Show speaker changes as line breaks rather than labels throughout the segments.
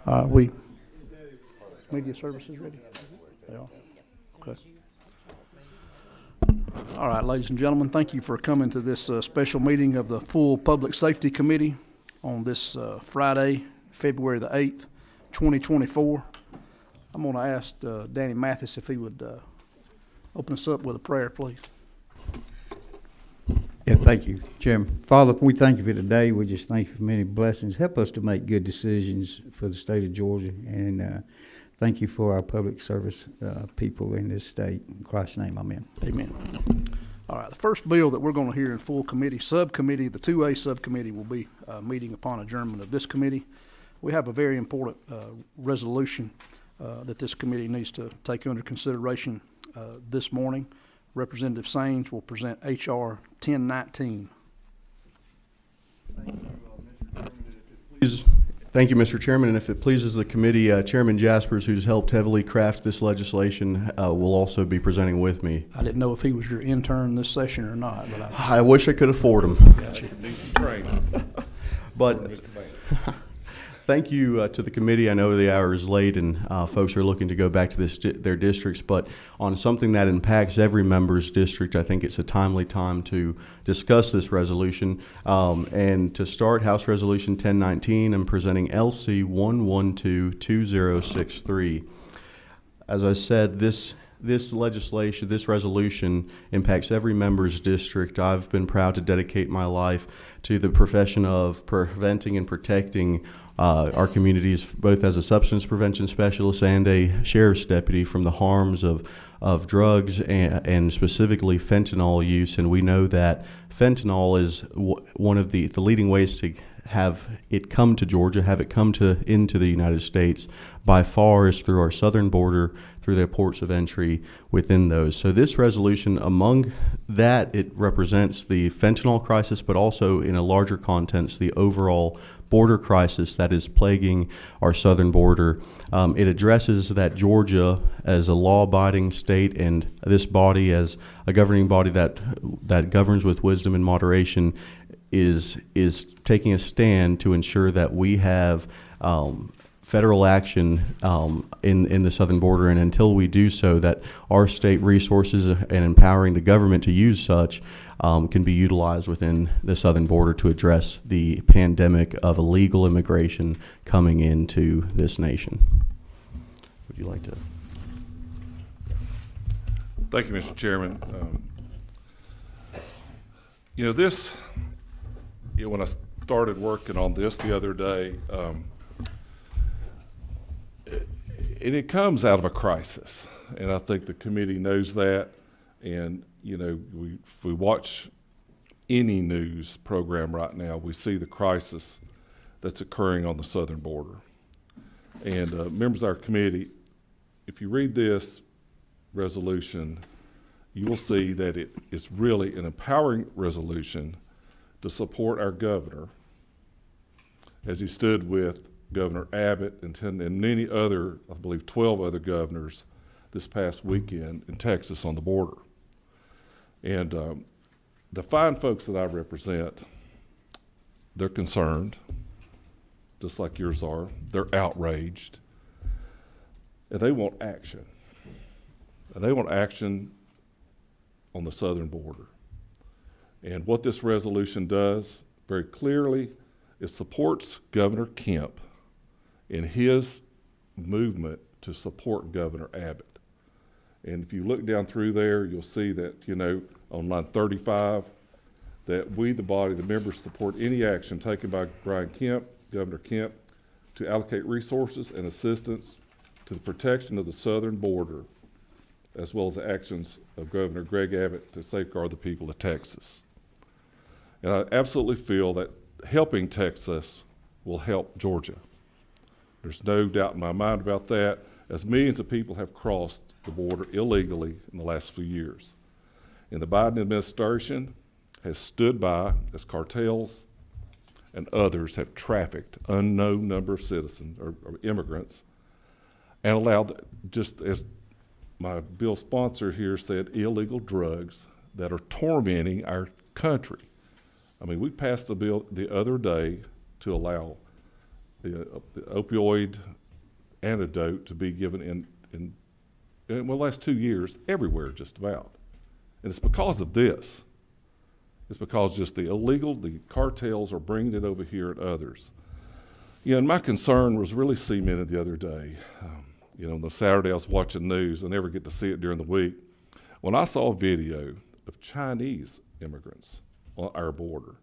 We media services ready? They are? Okay. All right, ladies and gentlemen, thank you for coming to this special meeting of the full Public Safety Committee on this Friday, February the 8th, 2024. I'm going to ask Danny Mathis if he would open us up with a prayer, please.
Yeah, thank you, Chairman. Father, we thank you for today. We just thank you for many blessings. Help us to make good decisions for the state of Georgia, and thank you for our public service people in this state. In Christ's name, amen.
Amen. All right, the first bill that we're going to hear in full committee, subcommittee, the 2A subcommittee will be meeting upon adjournment of this committee. We have a very important resolution that this committee needs to take under consideration this morning. Representative Saines will present H.R. 1019.
Thank you, Mr. Chairman. And if it pleases the committee, Chairman Jaspers, who's helped heavily craft this legislation, will also be presenting with me.
I didn't know if he was your intern this session or not, but
I wish I could afford him.
Gotcha.
But thank you to the committee. I know the hour is late and folks are looking to go back to their districts, but on something that impacts every member's district, I think it's a timely time to discuss this resolution. And to start, House Resolution 1019, I'm presenting LC 1122063. As I said, this resolution impacts every member's district. I've been proud to dedicate my life to the profession of preventing and protecting our communities, both as a substance prevention specialist and a sheriff's deputy, from the harms of drugs and specifically fentanyl use. And we know that fentanyl is one of the leading ways to have it come to Georgia, have it come into the United States by far is through our southern border, through their ports of entry within those. So this resolution, among that, it represents the fentanyl crisis, but also in a larger context, the overall border crisis that is plaguing our southern border. It addresses that Georgia, as a law-abiding state, and this body as a governing body that governs with wisdom and moderation, is taking a stand to ensure that we have federal action in the southern border, and until we do so, that our state resources and empowering the government to use such can be utilized within the southern border to address the pandemic of illegal immigration coming into this nation. Would you like to?
Thank you, Mr. Chairman. When I started working on this the other day, it comes out of a crisis, and I think the committee knows that. And if we watch any news program right now, we see the crisis that's occurring on the southern border. And members of our committee, if you read this resolution, you will see that it is really an empowering resolution to support our governor as he stood with Governor Abbott and many other, I believe 12 other governors this past weekend in Texas on the border. And the fine folks that I represent, they're concerned, just like yours are. They're outraged, and they want action. And they want action on the southern border. And what this resolution does very clearly, it supports Governor Kemp in his movement to support Governor Abbott. And if you look down through there, you'll see that, on line 35, that we, the body, the members, support any action taken by Governor Kemp, to allocate resources and assistance to the protection of the southern border, as well as the actions of Governor Greg Abbott to safeguard the people of Texas. And I absolutely feel that helping Texas will help Georgia. There's no doubt in my mind about that, as millions of people have crossed the border illegally in the last few years. And the Biden administration has stood by as cartels and others have trafficked unknown number of citizens or immigrants and allowed, just as my bill sponsor here said, illegal drugs that are tormenting our country. I mean, we passed the bill the other day to allow the opioid antidote to be given in the last 2 years everywhere just about. And it's because of this. It's because just the cartels are bringing it over here and others. And my concern was really cemented the other day. On the Saturday I was watching news. I never get to see it during the week. When I saw a video of Chinese immigrants on our border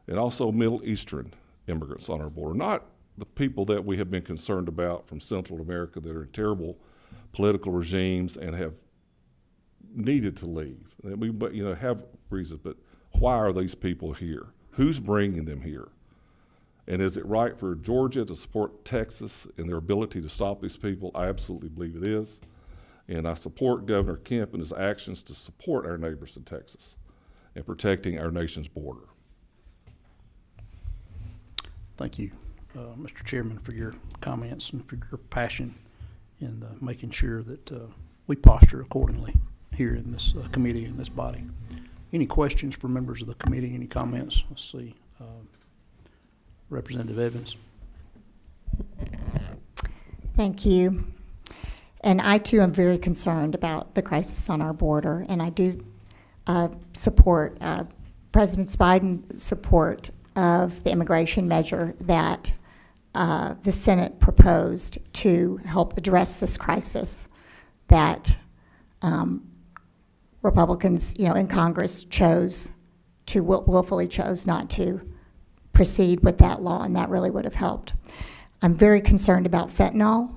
and also Middle Eastern immigrants on our border, not the people that we have been concerned about from Central America that are in terrible political regimes and have needed to leave. And we have reasons, but why are these people here? Who's bringing them here? And is it right for Georgia to support Texas in their ability to stop these people? I absolutely believe it is. And I support Governor Kemp in his actions to support our neighbors in Texas and protecting our nation's border.
Thank you, Mr. Chairman, for your comments and for your passion in making sure that we posture accordingly here in this committee, in this body. Any questions for members of the committee? Any comments? Let's see. Representative Evans.
Thank you. And I, too, am very concerned about the crisis on our border, and I do support President Biden's support of the immigration measure that the Senate proposed to help address this crisis that Republicans, in Congress willfully chose not to proceed with that law, and that really would have helped. I'm very concerned about fentanyl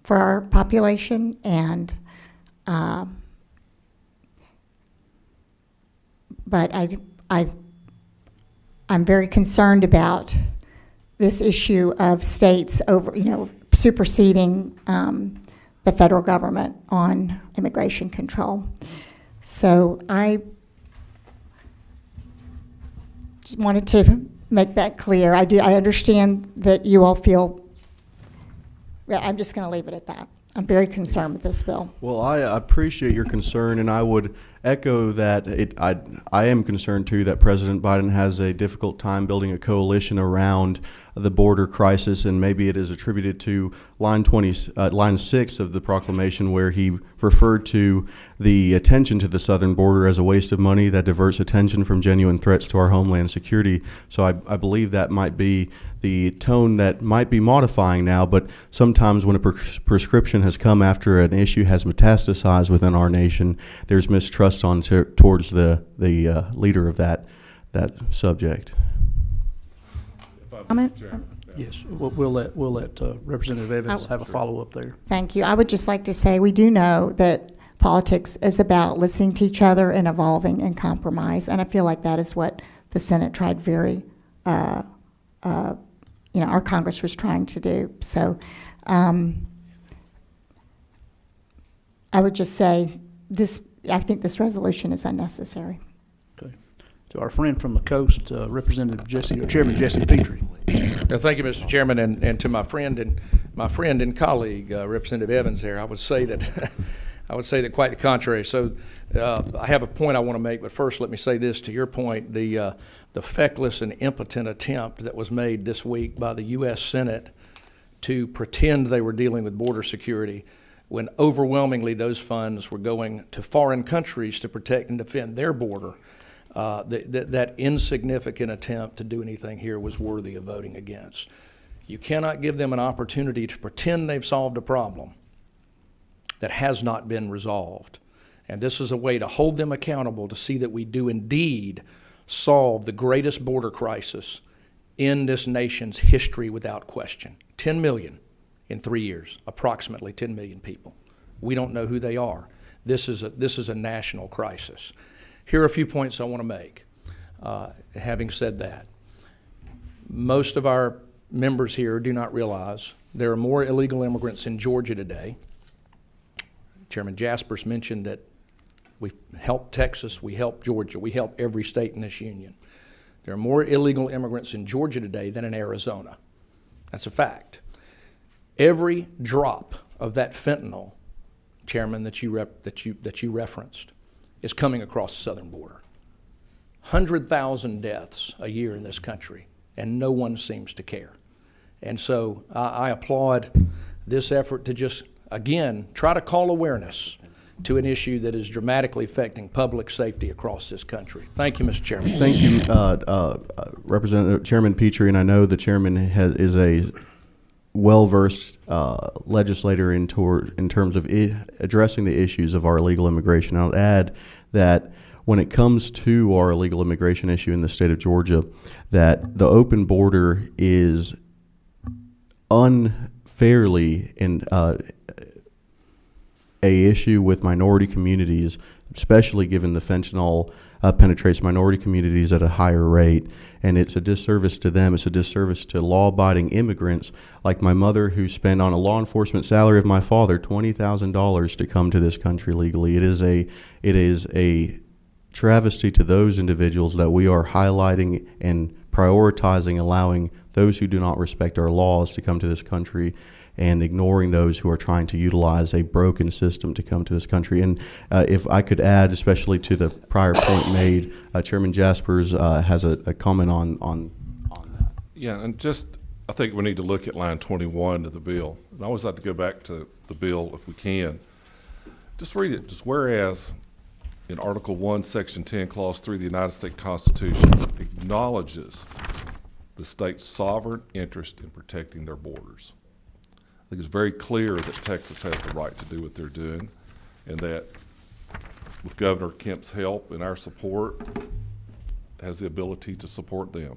for our population, and but I'm very concerned about this issue of states superseding the federal government on immigration control. So I just wanted to make that clear. I understand that you all feel. Yeah, I'm just going to leave it at that. I'm very concerned with this bill.
Well, I appreciate your concern, and I would echo that. I am concerned too that President Biden has a difficult time building a coalition around the border crisis, and maybe it is attributed to line 6 of the proclamation, where he referred to the attention to the southern border as a waste of money that diverts attention from genuine threats to our homeland security. So I believe that might be the tone that might be modifying now, but sometimes when a prescription has come after an issue has metastasized within our nation, there's mistrust towards the leader of that subject.
Comment?
Yes, we'll let Representative Evans have a follow-up there.
Thank you. I would just like to say we do know that politics is about listening to each other and evolving and compromise, and I feel like that is what the Senate tried our Congress was trying to do. So I would just say I think this resolution is unnecessary.
Okay. To our friend from the coast, Chairman Jesse Petrie.
Thank you, Mr. Chairman, and to my friend and colleague, Representative Evans there, I would say that quite the contrary. So I have a point I want to make, but first let me say this to your point. The feckless and impotent attempt that was made this week by the U.S. Senate to pretend they were dealing with border security when overwhelmingly those funds were going to foreign countries to protect and defend their border. That insignificant attempt to do anything here was worthy of voting against. You cannot give them an opportunity to pretend they've solved a problem that has not been resolved. And this is a way to hold them accountable to see that we do indeed solve the greatest border crisis in this nation's history without question. 10 million in 3 years, approximately 10 million people. We don't know who they are. This is a national crisis. Here are a few points I want to make. Having said that, most of our members here do not realize there are more illegal immigrants in Georgia today. Chairman Jaspers mentioned that we help Texas, we help Georgia, we help every state in this union. There are more illegal immigrants in Georgia today than in Arizona. That's a fact. Every drop of that fentanyl, Chairman, that you referenced, is coming across the southern border. 100,000 deaths a year in this country, and no one seems to care. And so I applaud this effort to just, again, try to call awareness to an issue that is dramatically affecting public safety across this country. Thank you, Mr. Chairman.
Thank you, Representative Chairman Petrie, and I know the chairman is a well-versed legislator in terms of addressing the issues of our illegal immigration. I'll add that when it comes to our illegal immigration issue in the state of Georgia, that the open border is unfairly a issue with minority communities, especially given the fentanyl penetrates minority communities at a higher rate. And it's a disservice to them. It's a disservice to law-abiding immigrants like my mother, who spent on a law enforcement salary of my father $20,000 to come to this country legally. It is a travesty to those individuals that we are highlighting and prioritizing allowing those who do not respect our laws to come to this country, and ignoring those who are trying to utilize a broken system to come to this country. And if I could add, especially to the prior point made, Chairman Jaspers has a comment on that.
Yeah, and just, I think we need to look at line 21 of the bill. And I always like to go back to the bill if we can. Just read it. Just whereas in Article 1, Section 10, Clause 3 of the United States Constitution acknowledges the state's sovereign interest in protecting their borders. I think it's very clear that Texas has the right to do what they're doing, and that with Governor Kemp's help and our support, has the ability to support them.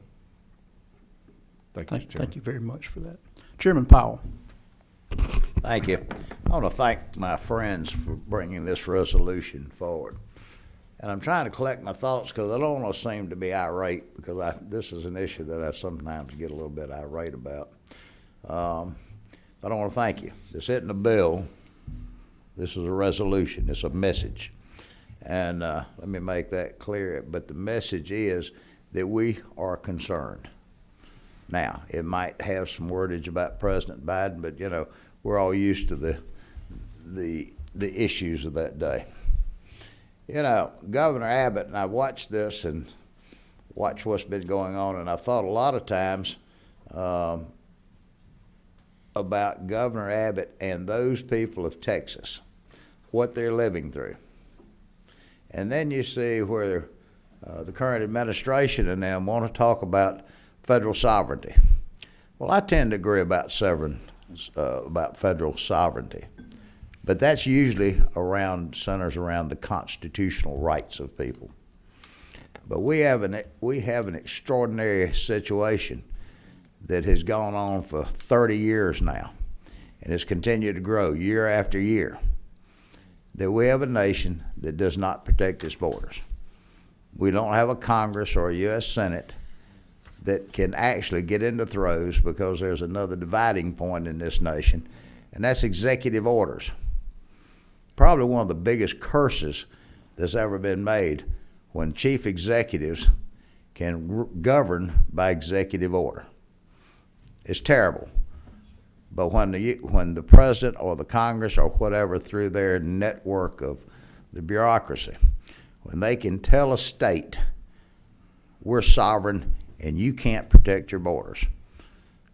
Thank you, Mr. Chairman.
Thank you very much for that. Chairman Powell.
Thank you. I want to thank my friends for bringing this resolution forward. And I'm trying to collect my thoughts because I don't want to seem to be irate, because this is an issue that I sometimes get a little bit irate about. I don't want to thank you. This isn't a bill. This is a resolution. It's a message. And let me make that clear. But the message is that we are concerned. Now, it might have some wordage about President Biden, but, you know, we're all used to the issues of that day. You know, Governor Abbott, and I watched this and watched what's been going on, and I thought a lot of times about Governor Abbott and those people of Texas, what they're living through. And then you see where the current administration and them want to talk about federal sovereignty. Well, I tend to agree about federal sovereignty, but that's usually centers around the constitutional rights of people. But we have an extraordinary situation that has gone on for 30 years now, and has continued to grow year after year, that we have a nation that does not protect its borders. We don't have a Congress or a U.S. Senate that can actually get into throes, because there's another dividing point in this nation, and that's executive orders. Probably one of the biggest curses that's ever been made, when chief executives can govern by executive order. It's terrible. But when the president or the Congress or whatever, through their network of the bureaucracy, when they can tell a state, we're sovereign and you can't protect your borders.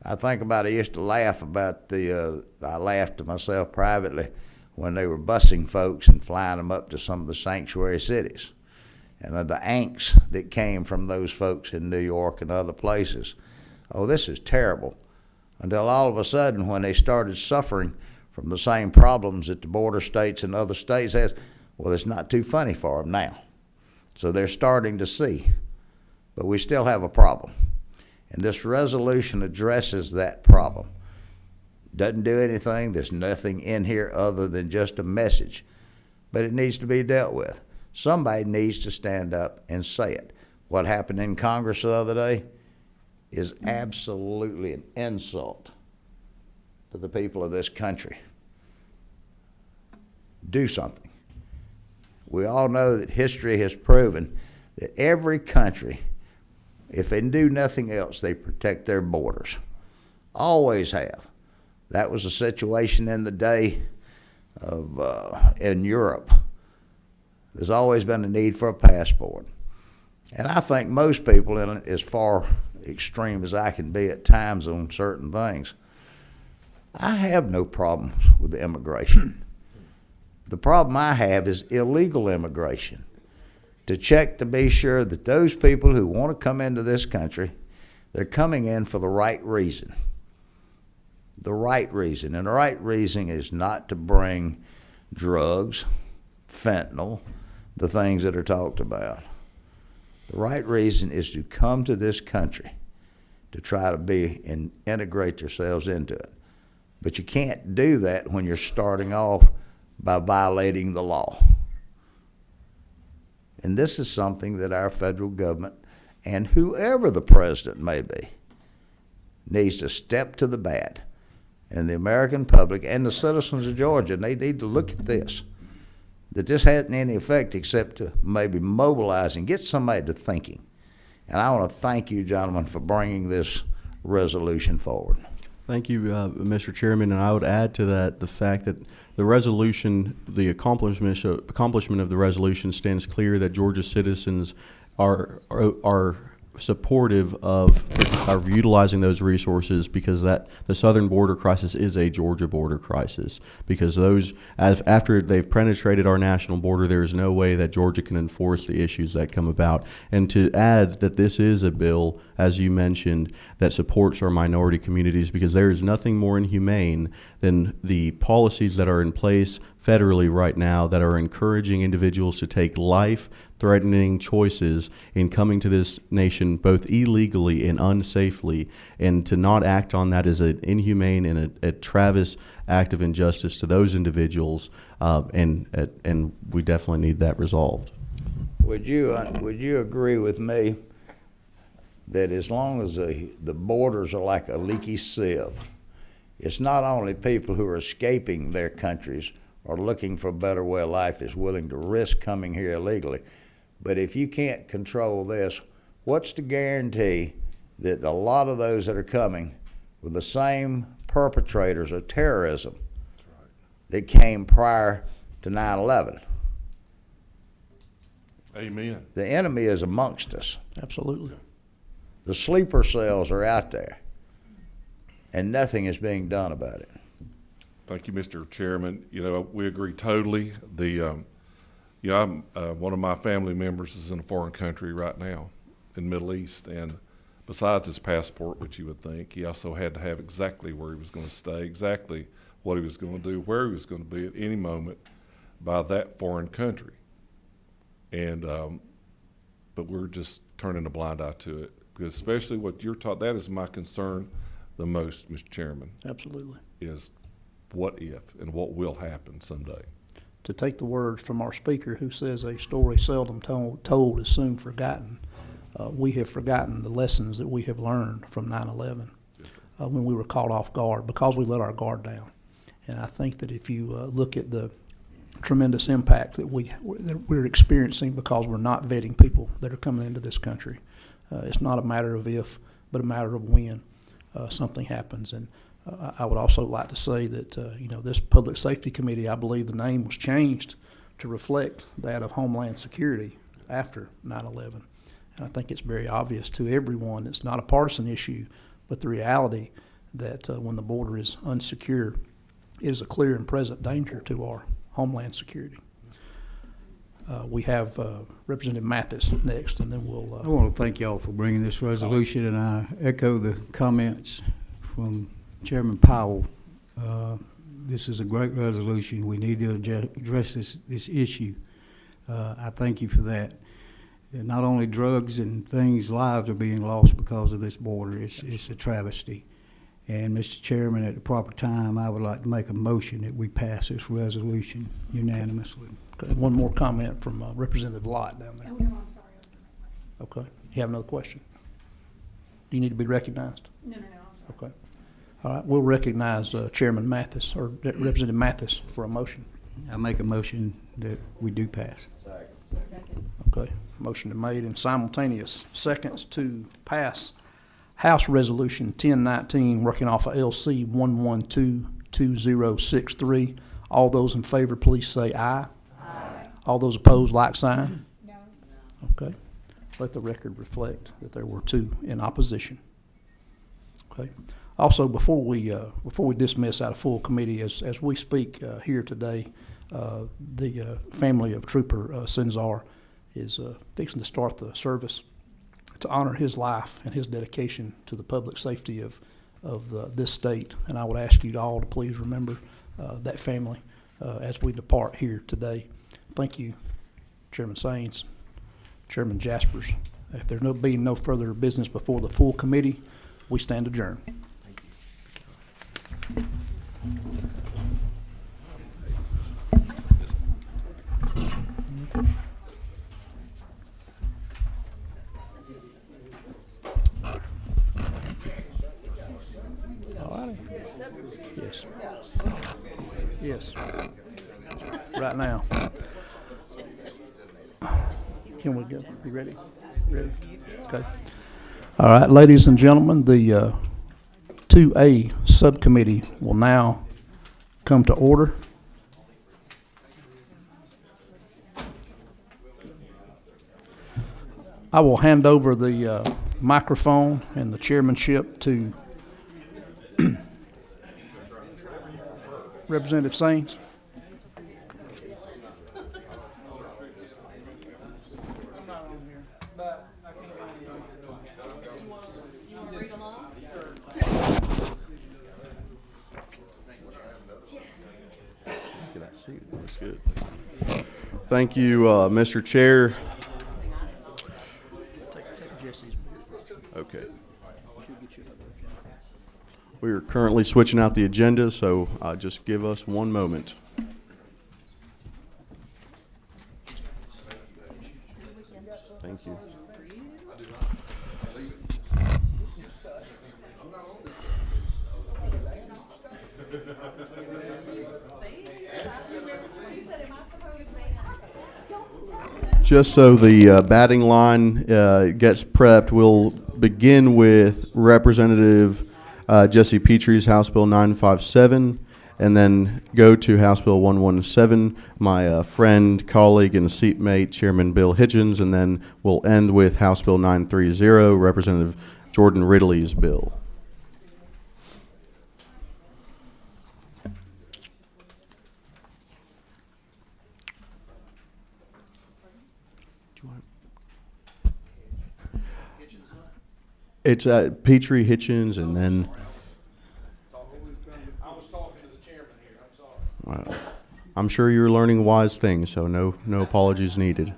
I think about, I used to laugh about I laughed to myself privately when they were busing folks and flying them up to some of the sanctuary cities, and the angst that came from those folks in New York and other places. Oh, this is terrible. Until all of a sudden, when they started suffering from the same problems that the border states and other states has, well, it's not too funny for them now. So they're starting to see. But we still have a problem. And this resolution addresses that problem. Doesn't do anything. There's nothing in here other than just a message. But it needs to be dealt with. Somebody needs to stand up and say it. What happened in Congress the other day is absolutely an insult to the people of this country. Do something. We all know that history has proven that every country, if they do nothing else, they protect their borders. Always have. That was the situation in the day of in Europe. There's always been a need for a passport. And I think most people, in as far extreme as I can be at times on certain things, I have no problems with the immigration. The problem I have is illegal immigration. To check to be sure that those people who want to come into this country, they're coming in for the right reason. The right reason. And the right reason is not to bring drugs, fentanyl, the things that are talked about. The right reason is to come to this country to try to be and integrate yourselves into it. But you can't do that when you're starting off by violating the law. And this is something that our federal government and whoever the president may be needs to step to the bat. And the American public and the citizens of Georgia, they need to look at this. That this hasn't any effect except to maybe mobilize and get somebody to thinking. And I want to thank you, gentlemen, for bringing this resolution forward.
Thank you, Mr. Chairman, and I would add to that the fact that the resolution, the accomplishment of the resolution stands clear that Georgia citizens are supportive of utilizing those resources, because that the southern border crisis is a Georgia border crisis, because after they've penetrated our national border, there is no way that Georgia can enforce the issues that come about. And to add that this is a bill, as you mentioned, that supports our minority communities, because there is nothing more inhumane than the policies that are in place federally right now that are encouraging individuals to take life-threatening choices in coming to this nation both illegally and unsafely, and to not act on that is an inhumane and a Travis act of injustice to those individuals, and we definitely need that resolved.
Would you agree with me that as long as the borders are like a leaky sieve, it's not only people who are escaping their countries or looking for a better way of life is willing to risk coming here illegally, but if you can't control this, what's the guarantee that a lot of those that are coming were the same perpetrators of terrorism that came prior to 9/11?
Amen.
The enemy is amongst us.
Absolutely.
The sleeper cells are out there, and nothing is being done about it.
Thank you, Mr. Chairman. You know, we agree totally. I'm one of my family members is in a foreign country right now in the Middle East, and besides his passport, which you would think, he also had to have exactly where he was going to stay, exactly what he was going to do, where he was going to be at any moment by that foreign country. And but we're just turning a blind eye to it, because especially what you're taught, that is my concern the most, Mr. Chairman,
Absolutely.
is what if and what will happen someday.
To take the words from our speaker, who says a story seldom told is soon forgotten, we have forgotten the lessons that we have learned from 9/11 when we were caught off guard because we let our guard down. And I think that if you look at the tremendous impact that we're experiencing because we're not vetting people that are coming into this country, it's not a matter of if, but a matter of when something happens. And I would also like to say that this Public Safety Committee, I believe the name was changed to reflect that of Homeland Security after 9/11. And I think it's very obvious to everyone, it's not a partisan issue, but the reality that when the border is unsecure, it is a clear and present danger to our Homeland Security. We have Representative Mathis next, and then we'll...
I want to thank y'all for bringing this resolution, and I echo the comments from Chairman Powell. This is a great resolution. We need to address this issue. I thank you for that. And not only drugs and things, lives are being lost because of this border. It's a travesty. And Mr. Chairman, at the proper time, I would like to make a motion that we pass this resolution unanimously.
Okay, one more comment from Representative Lott down there.
Oh, no, I'm sorry.
Okay. You have another question? Do you need to be recognized?
No, I'm sorry.
Okay. All right, we'll recognize Chairman Mathis, or Representative Mathis, for a motion.
I make a motion that we do pass.
Second.
Okay, motion made and simultaneous seconds to pass House Resolution 1019, working off of LC 1122063. All those in favor, please say aye. Aye. All those opposed, like sign.
No.
Okay. let the record reflect that there were 2 in opposition. Okay. Also, before we dismiss out of full committee, as we speak here today, the family of Trooper Cenzar is fixing to start the service to honor his life and his dedication to the public safety of this state. And I would ask you all to please remember that family as we depart here today. Thank you, Chairman Saines, Chairman Jaspers. If there being no further business before the full committee, we stand adjourned. Yes. Yes. Right now. Can we go? You ready? Ready? Okay. All right, ladies and gentlemen, the 2A subcommittee will now come to order. I will hand over the microphone and the chairmanship to Representative Saines.
That's good. Thank you, Mr. Chair. Okay. We are currently switching out the agenda, so just give us one moment. Thank you. Just so the batting line gets prepped, we'll begin with Representative Jesse Petrie's House Bill 957, and then go to House Bill 117, my friend, colleague, and seatmate, Chairman Bill Hitchens, and then we'll end with House Bill 930, Representative Jordan Ridley's bill. It's Petrie, Hitchens, and then.
I was talking to the chairman here, I'm sorry.
I'm sure you're learning wise things, so no apologies needed.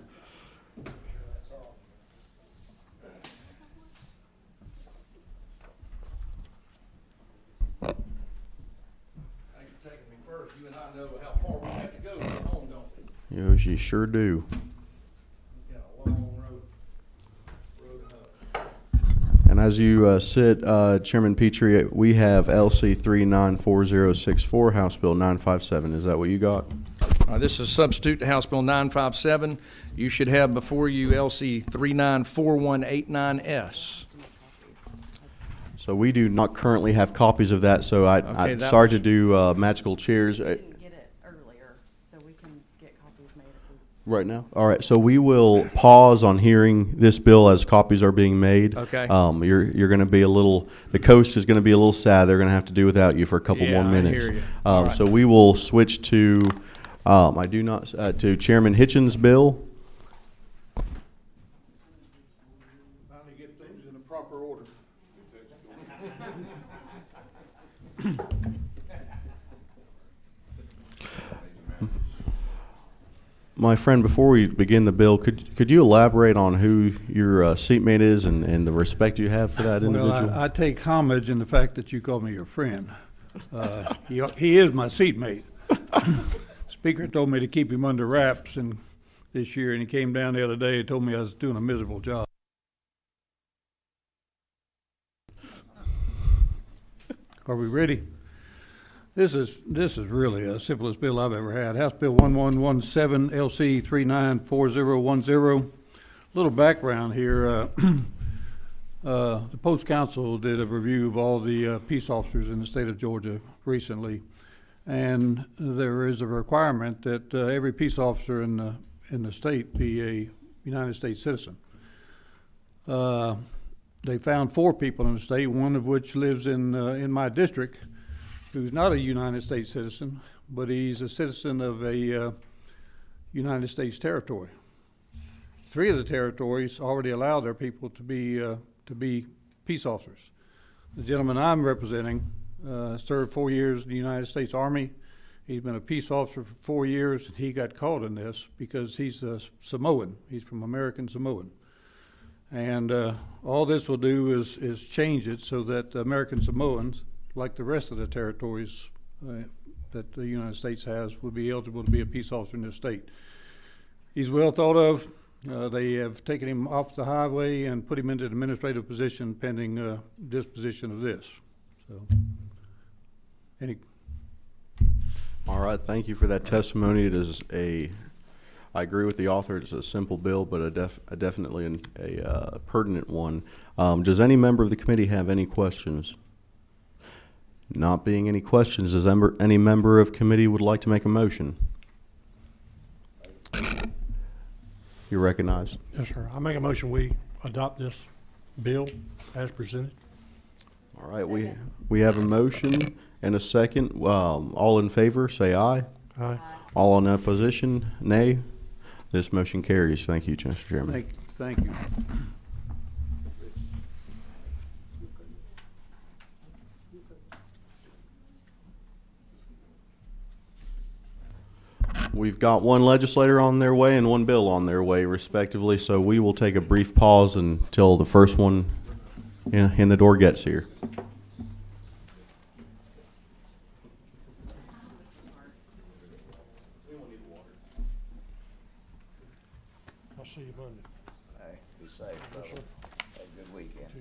Thanks for taking me first. You and I know how far we have to go to get home, don't we?
You sure do.
We've got a long road ahead.
And as you sit, Chairman Petrie, we have LC 394064, House Bill 957. Is that what you got?
This is substitute to House Bill 957. You should have before you LC 394189S.
So we do not currently have copies of that, so I'm
that
sorry
was-
to do magical chairs.
Didn't get it earlier, so we can get copies made if we.
Right now? All right, so we will pause on hearing this bill as copies are being made.
Okay.
You're going to be the coast is going to be a little sad. They're going to have to do without you for a couple
Yeah,
more
I
minutes.
hear you. All right.
So we will switch to, to Chairman Hitchens' bill.
Finally get things in the proper order.
My friend, before we begin the bill, could you elaborate on who your seatmate is and the respect you have for that individual?
Well, I take homage in the fact that you call me your friend. He is my seatmate. Speaker told me to keep him under wraps this year, and he came down the other day and told me I was doing a miserable job. Are we ready? This is really the simplest bill I've ever had. House Bill 1117, LC 394010. Little background here. The Post Council did a review of all the peace officers in the state of Georgia recently, and there is a requirement that every peace officer in the state be a United States citizen. They found 4 people in the state, one of which lives in my district, who's not a United States citizen, but he's a citizen of a United States territory. 3 of the territories already allow their people to be peace officers. The gentleman I'm representing served 4 years in the United States Army. He's been a peace officer for 4 years, and he got caught in this because he's a Samoan. He's from American Samoan. And all this will do is change it so that American Samoans, like the rest of the territories that the United States has, will be eligible to be a peace officer in this state. He's well thought of. They have taken him off the highway and put him into an administrative position pending disposition of this. So,
All right, thank you for that testimony. It is I agree with the author. It's a simple bill, but definitely a pertinent one. Does any member of the committee have any questions? Not being any questions, does any member of committee would like to make a motion? You're recognized.
Yes, sir. I make a motion we adopt this bill as presented.
All right, we have a motion and a second. All in favor, say aye.
Aye.
All in opposition, nay. This motion carries. Thank you, Mr. Chairman.
Thank you.
We've got one legislator on their way and one bill on their way, respectively, so we will take a brief pause until the first one in the door gets here.
I'll see you Monday.
Hey, be safe, brother. Have a good weekend.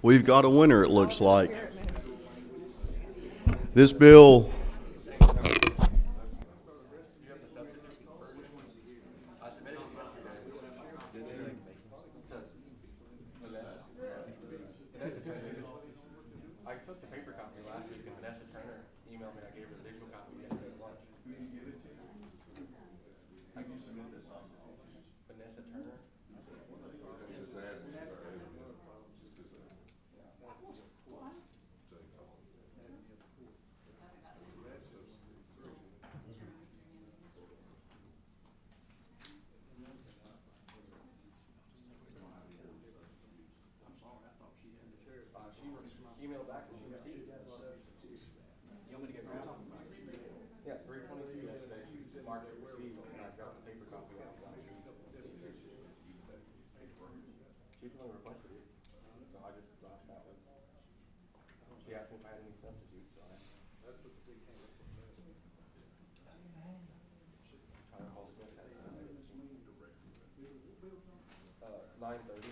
We've got a winner, it looks like. This bill
I took the paper copy last week and Vanessa Turner emailed me. I gave her the digital copy yesterday at lunch. How do you submit this on? Vanessa Turner. She emailed back and she received it. You want me to get around? Yeah, 322 yesterday. Mark it received and I got the paper copy out. She's the one who requested it. So I just brought that one. She asked me if I had any substitutes, so I. Tyler Hall Smith has 9:30.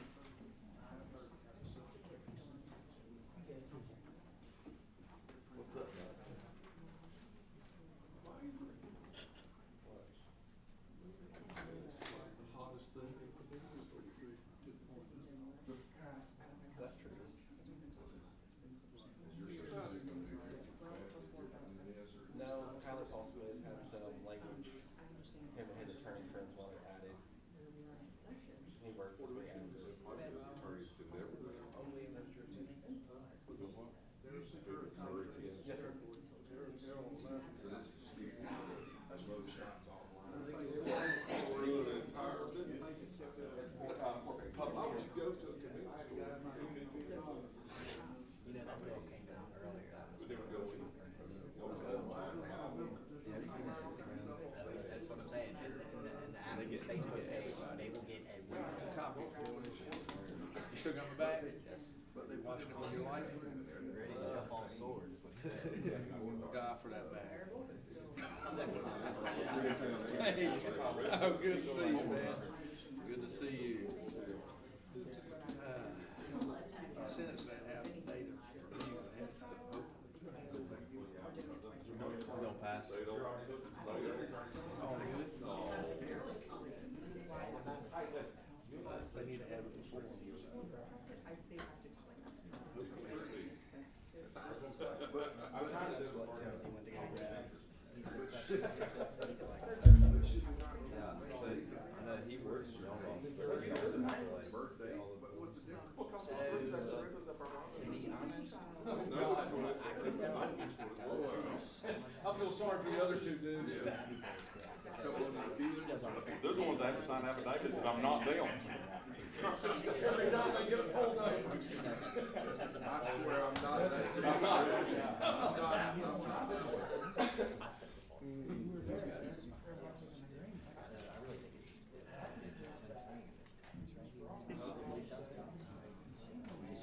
Guy for that bag. Oh, good to see you, man. Good to see you. Senate's gonna have a date of review ahead of time.
Is it gonna pass?
It's all good. They need to have it before.
That's what Timothy went to go grab. He's the section assistant, he's like. Yeah, so, I know he works for y'all office, but he also has to like. So, to be honest, from what I can tell, I think he does.
I feel sorry for the other two dudes.
He does all the.
They're the ones that have to sign affidavits that I'm not them.
Every time they get told no.
She doesn't. She says it.
I swear I'm not.
I step as far. So I really think it makes sense to me. He probably does it.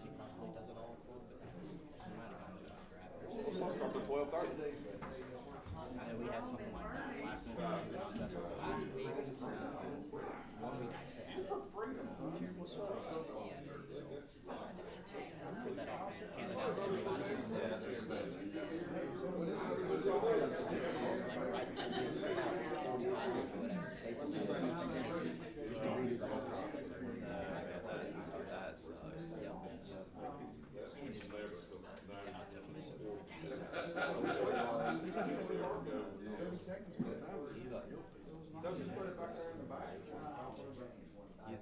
He probably does it all for, but that's, he might have gone to the draft.
Start at 12:30.
I know we had something like that last November, justice last week. 1 week actually after Chairman was he had a bill. I had to print that off and hand it out to everybody. Substitute tools, like right before we put it out, 45 or whatever, Staples or something, just to redo the whole process over again. That sucks. Yeah. Yeah, definitely support.
He's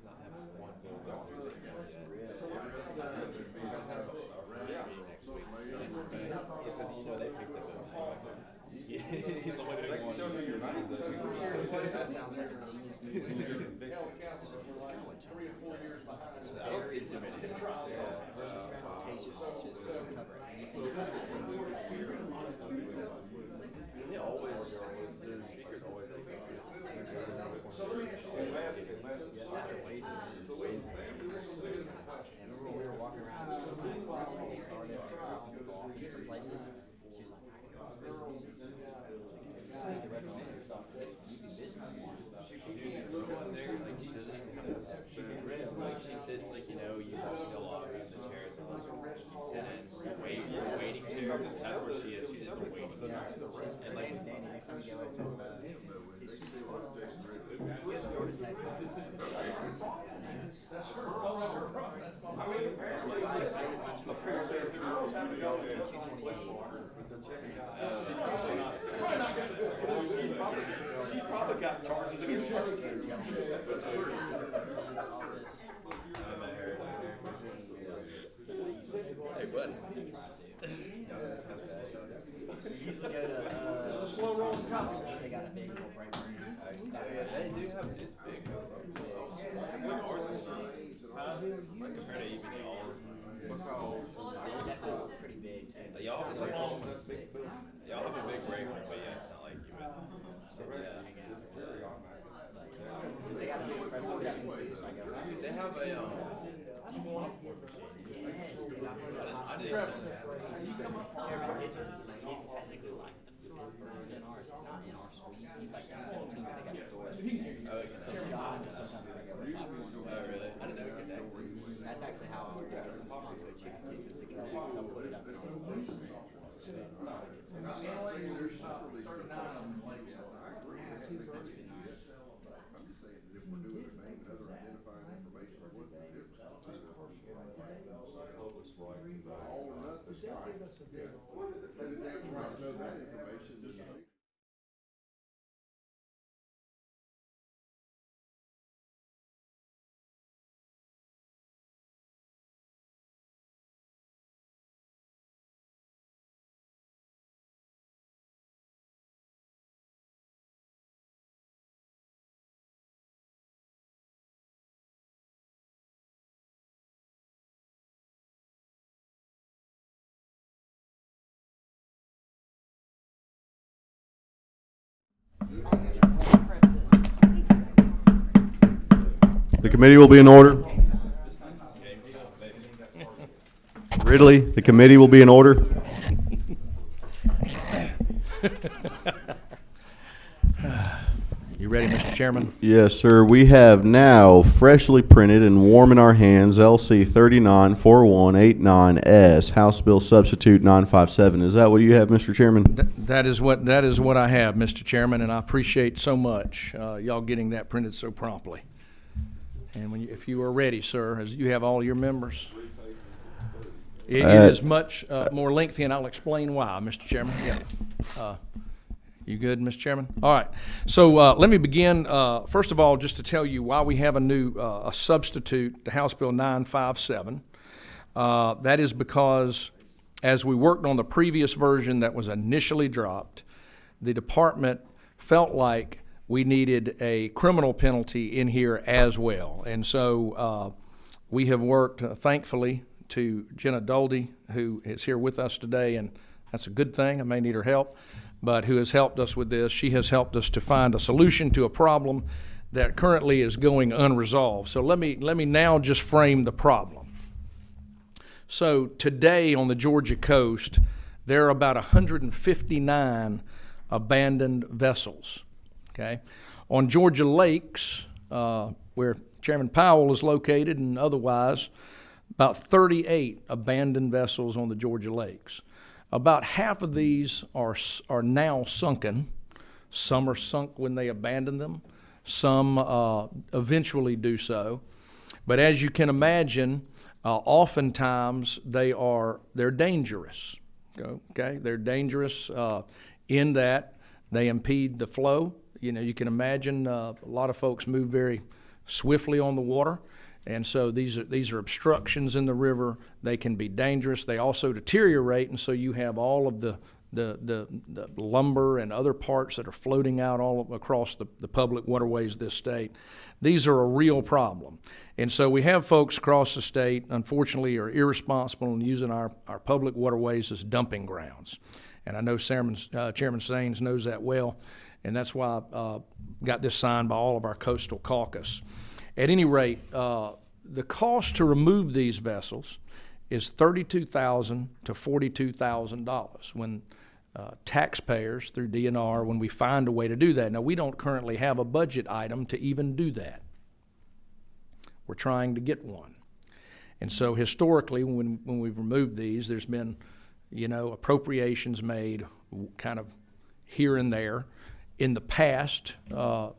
not having one bill yet.
We're gonna have a first meeting next week. Because you know they picked up he's only doing one. That sounds like a genius move. I don't see too many. Versus transportation, which is to cover anything.
They always, the speakers always like this.
And remember we were walking around before we started, dropping people off in different places. She was like, I can cross business.
Like she sits like, you know, you just feel a lot of the chairs are like sit in waiting chairs, and that's where she is. She's in the waiting room. And like
Danny, next time you go into Georgia Tech.
She's probably got charges against her.
Hey, buddy.
We usually go to, Thompson's, they got a big little break room.
they do have this big. Compared to even y'all.
They're definitely pretty big too.
Y'all have a big break room, but yeah, it's not like you would sit there.
They got a big espresso machine too, so I go.
They have a
Yes, dude, I've heard that.
I didn't know that.
Chairman Hitchens, like, he's technically like the fifth person in ours. He's not in our suite. He's like 217, but they got the door at the end. So John will sometimes be like over popcorn.
Oh, really? I didn't know it connected.
That's actually how our popcorn chicken takes us. It connects. They'll put it up in the ocean.
I'm just saying that if we're doing a name and other identifying information, what's the difference? All or nothing, right? Yeah. And if they have to know that information, then.
The committee will be in order. Ridley, the committee will be in order.
You ready, Mr. Chairman?
Yes, sir. We have now freshly printed and warm in our hands LC 394189S, House Bill Substitute 957. Is that what you have, Mr. Chairman?
That is what I have, Mr. Chairman, and I appreciate so much y'all getting that printed so promptly. And if you are ready, sir, as you have all your members. It is much more lengthy, and I'll explain why, Mr. Chairman. Yeah. You good, Mr. Chairman? All right. So let me begin, first of all, just to tell you why we have a new a substitute to House Bill 957. That is because as we worked on the previous version that was initially dropped, the department felt like we needed a criminal penalty in here as well. And so we have worked, thankfully, to Jenna Doldy, who is here with us today, and that's a good thing. I may need her help, but who has helped us with this. She has helped us to find a solution to a problem that currently is going unresolved. So let me now just frame the problem. So today on the Georgia coast, there are about 159 abandoned vessels. Okay, on Georgia lakes, where Chairman Powell is located and otherwise, about 38 abandoned vessels on the Georgia lakes. About half of these are now sunken. Some are sunk when they abandon them. Some eventually do so. But as you can imagine, oftentimes they're dangerous. Okay, they're dangerous in that they impede the flow. You know, you can imagine a lot of folks move very swiftly on the water, and so these are obstructions in the river. They can be dangerous. They also deteriorate, and so you have all of the lumber and other parts that are floating out all across the public waterways of this state. These are a real problem. And so we have folks across the state, unfortunately, are irresponsible in using our public waterways as dumping grounds. And I know Chairman Saines knows that well, and that's why I got this signed by all of our coastal caucus. At any rate, the cost to remove these vessels is $32,000 to $42,000 when taxpayers through DNR, when we find a way to do that. Now, we don't currently have a budget item to even do that. We're trying to get one. And so historically, when we've removed these, there's been, appropriations made kind of here and there. In the past,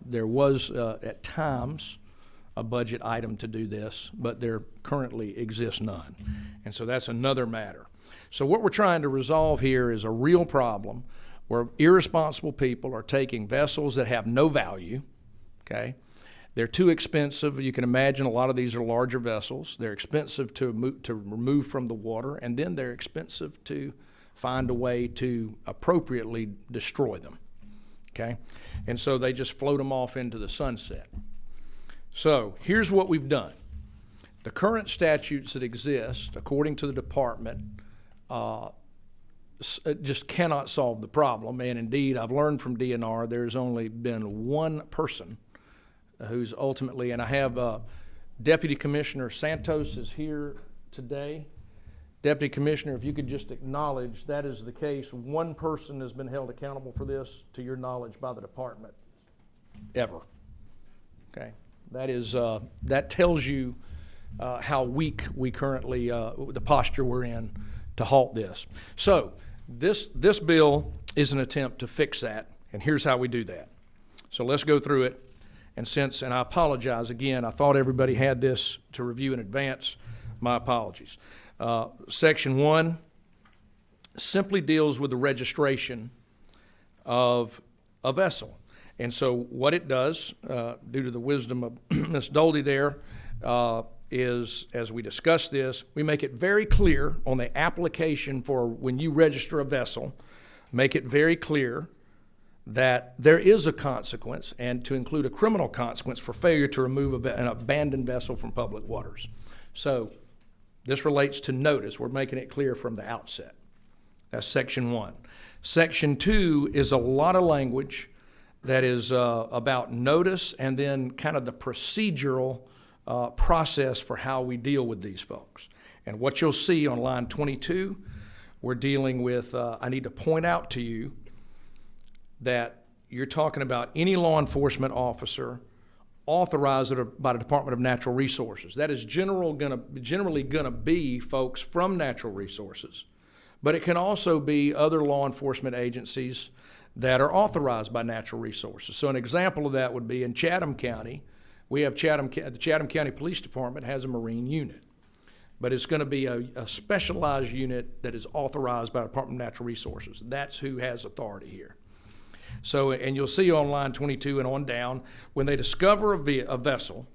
there was at times a budget item to do this, but there currently exists none. And so that's another matter. So what we're trying to resolve here is a real problem where irresponsible people are taking vessels that have no value, okay? They're too expensive. You can imagine a lot of these are larger vessels. They're expensive to remove from the water, and then they're expensive to find a way to appropriately destroy them, okay? And so they just float them off into the sunset. So here's what we've done. The current statutes that exist, according to the department, just cannot solve the problem. And indeed, I've learned from DNR there's only been one person who's ultimately, and I have Deputy Commissioner Santos is here today. Deputy Commissioner, if you could just acknowledge that is the case. One person has been held accountable for this, to your knowledge, by the department, ever. Okay, that tells you how weak we currently, the posture we're in to halt this. So this bill is an attempt to fix that, and here's how we do that. So let's go through it. And I apologize again, I thought everybody had this to review in advance. My apologies. Section 1 simply deals with the registration of a vessel. And so what it does, due to the wisdom of Ms. Doldy there, is, as we discuss this, we make it very clear on the application for when you register a vessel, make it very clear that there is a consequence, and to include a criminal consequence for failure to remove an abandoned vessel from public waters. So this relates to notice. We're making it clear from the outset. That's Section 1. Section 2 is a lot of language that is about notice and then kind of the procedural process for how we deal with these folks. And what you'll see on line 22, we're dealing with, I need to point out to you that you're talking about any law enforcement officer authorized by the Department of Natural Resources. That is generally gonna be folks from Natural Resources. But it can also be other law enforcement agencies that are authorized by Natural Resources. So an example of that would be in Chatham County. We have the Chatham County Police Department has a Marine unit. But it's gonna be a specialized unit that is authorized by the Department of Natural Resources. That's who has authority here. So, and you'll see on line 22 and on down, when they discover a vessel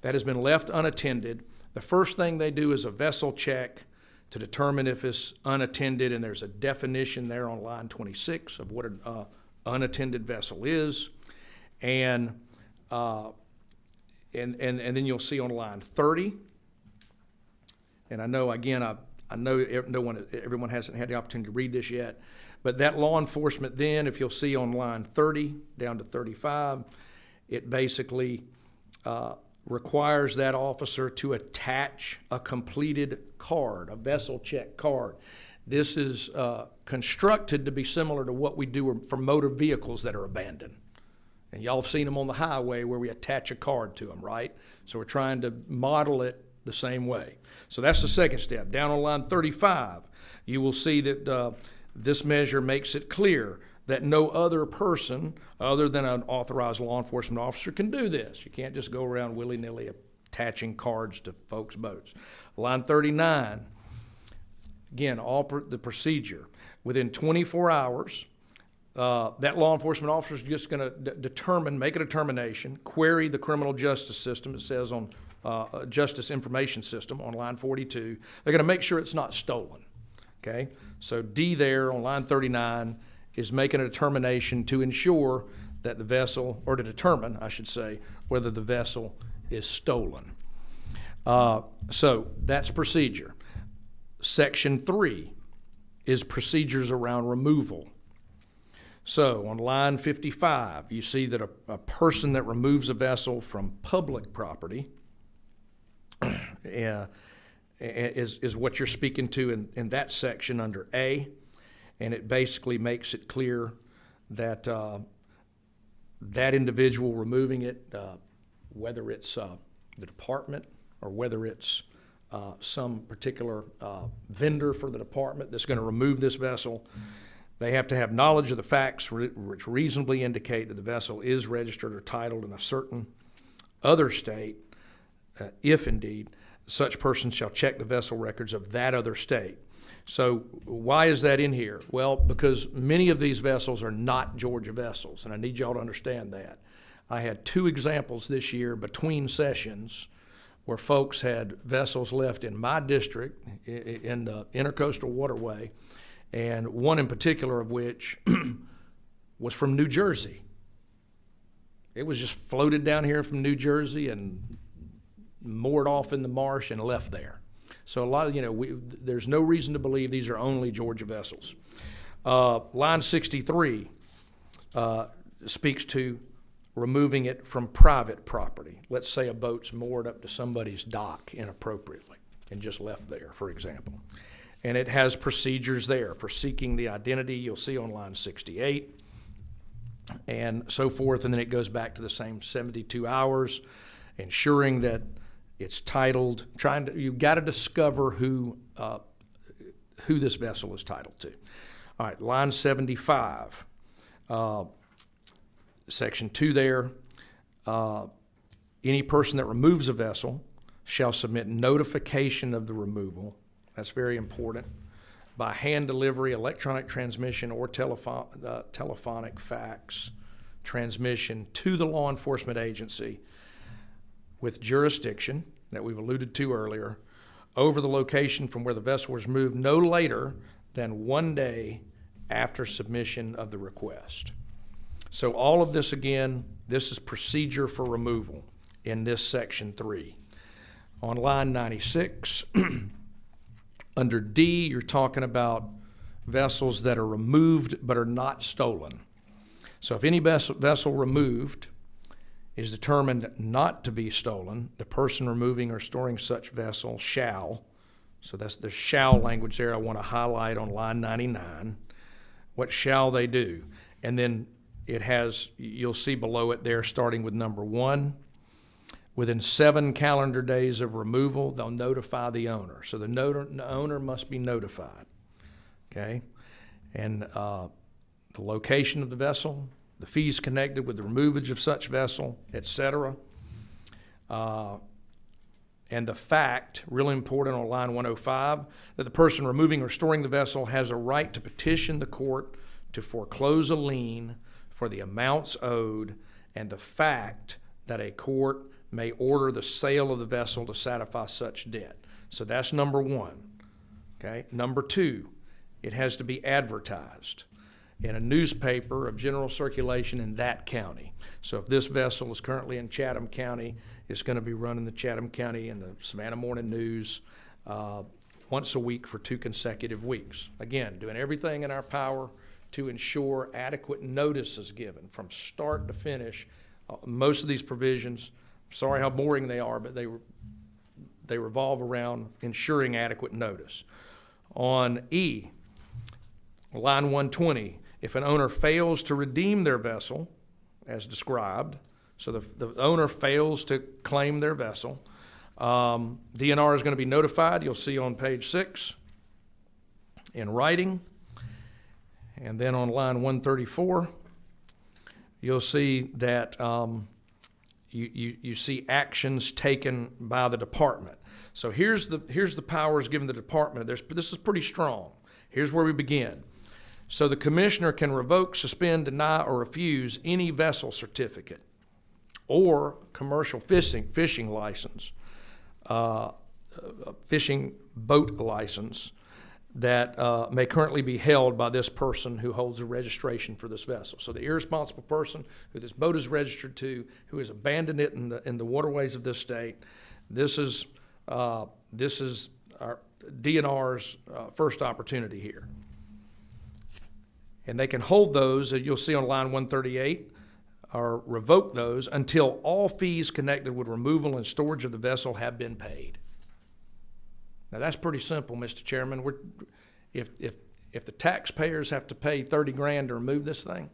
that has been left unattended, the first thing they do is a vessel check to determine if it's unattended, and there's a definition there on line 26 of what an unattended vessel is. And then you'll see on line 30, and I know, again, I know everyone hasn't had the opportunity to read this yet, but that law enforcement then, if you'll see on line 30 down to 35, it basically requires that officer to attach a completed card, a vessel check card. This is constructed to be similar to what we do for motor vehicles that are abandoned. And y'all have seen them on the highway where we attach a card to them, right? So we're trying to model it the same way. So that's the second step. Down on line 35, you will see that this measure makes it clear that no other person other than an authorized law enforcement officer can do this. You can't just go around willy-nilly attaching cards to folks' boats. Line 39, again, the procedure. Within 24 hours, that law enforcement officer is just going to make a determination, query the criminal justice system. It says on Justice Information System on line 42. They're going to make sure it's not stolen. Okay? So D there on line 39 is making a determination to ensure that the vessel, or to determine, I should say, whether the vessel is stolen. So that's procedure. Section 3 is procedures around removal. So on line 55, you see that a person that removes a vessel from public property is what you're speaking to in that section under A, and it basically makes it clear that that individual removing it, whether it's the department or whether it's some particular vendor for the department that's going to remove this vessel, they have to have knowledge of the facts which reasonably indicate that the vessel is registered or titled in a certain other state, if indeed such person shall check the vessel records of that other state. So why is that in here? Well, because many of these vessels are not Georgia vessels, and I need y'all to understand that. I had 2 examples this year between sessions where folks had vessels left in my district in the intercoastal waterway, and one in particular of which was from New Jersey. It was just floated down here from New Jersey and moored off in the marsh and left there. So a lot of, there's no reason to believe these are only Georgia vessels. Line 63 speaks to removing it from private property. Let's say a boat's moored up to somebody's dock inappropriately and just left there, for example. And it has procedures there for seeking the identity. You'll see on line 68 and so forth. And then it goes back to the same 72 hours, ensuring that it's titled, you've got to discover who this vessel is titled to. All right, line 75, section 2 there. Any person that removes a vessel shall submit notification of the removal. That's very important. By hand delivery, electronic transmission, or telephonic fax transmission to the law enforcement agency with jurisdiction that we've alluded to earlier over the location from where the vessel was moved no later than 1 day after submission of the request. So all of this, again, this is procedure for removal in this section 3. On line 96, under D, you're talking about vessels that are removed but are not stolen. So if any vessel removed is determined not to be stolen, the person removing or storing such vessel shall, so that's the shall language there I want to highlight on line 99. What shall they do? And then it has, you'll see below it there, starting with number 1, within 7 calendar days of removal, they'll notify the owner. So the owner must be notified, okay? And the location of the vessel, the fees connected with the removage of such vessel, etc. And the fact, really important on line 105, that the person removing or storing the vessel has a right to petition the court to foreclose a lien for the amounts owed, and the fact that a court may order the sale of the vessel to satisfy such debt. So that's number 1. Okay. Number 2, it has to be advertised in a newspaper of general circulation in that county. So if this vessel is currently in Chatham County, it's going to be run in the Chatham County and the Savannah Morning News once a week for 2 consecutive weeks. Again, doing everything in our power to ensure adequate notice is given from start to finish. Most of these provisions, sorry how boring they are, but they revolve around ensuring adequate notice. On E, line 120, if an owner fails to redeem their vessel, as described, so the owner fails to claim their vessel, DNR is going to be notified. You'll see on page 6 in writing. And then on line 134, you'll see that you see actions taken by the department. So here's the powers given the department. This is pretty strong. Here's where we begin. So the commissioner can revoke, suspend, deny, or refuse any vessel certificate or commercial fishing license, fishing boat license that may currently be held by this person who holds a registration for this vessel. So the irresponsible person who this boat is registered to, who has abandoned it in the waterways of this state, this is our DNR's first opportunity here. And they can hold those, as you'll see on line 138, or revoke those until all fees connected with removal and storage of the vessel have been paid. Now that's pretty simple, Mr. Chairman. If the taxpayers have to pay 30 grand to remove this thing,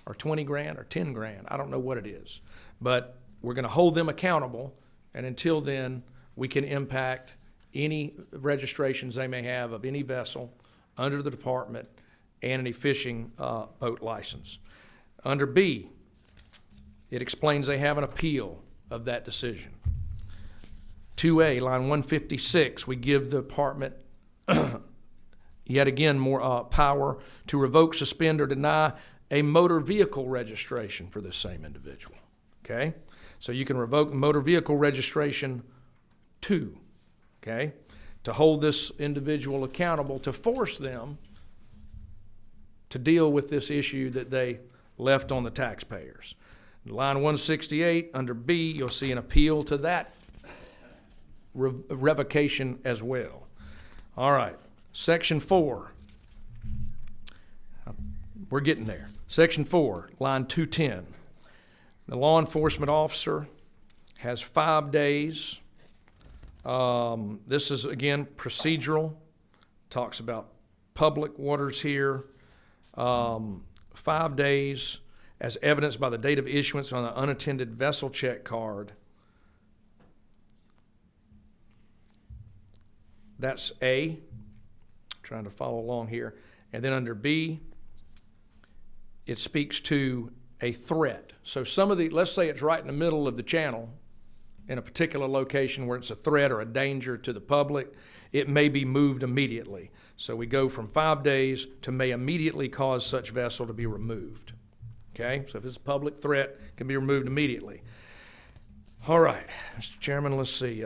or 20 grand, or 10 grand, I don't know what it is, but we're going to hold them accountable, and until then, we can impact any registrations they may have of any vessel under the department and any fishing boat license. Under B, it explains they have an appeal of that decision. 2A, line 156, we give the department yet again more power to revoke, suspend, or deny a motor vehicle registration for this same individual. Okay? So you can revoke the motor vehicle registration too, okay? To hold this individual accountable, to force them to deal with this issue that they left on the taxpayers. Line 168, under B, you'll see an appeal to that revocation as well. All right, Section 4. We're getting there. Section 4, line 210. The law enforcement officer has 5 days. This is, again, procedural. Talks about public waters here. 5 days as evidenced by the date of issuance on the unattended vessel check card. That's A. Trying to follow along here. And then under B, it speaks to a threat. So some of the, let's say it's right in the middle of the channel in a particular location where it's a threat or a danger to the public, it may be moved immediately. So we go from 5 days to may immediately cause such vessel to be removed. Okay, so if it's a public threat, it can be removed immediately. All right, Mr. Chairman, let's see.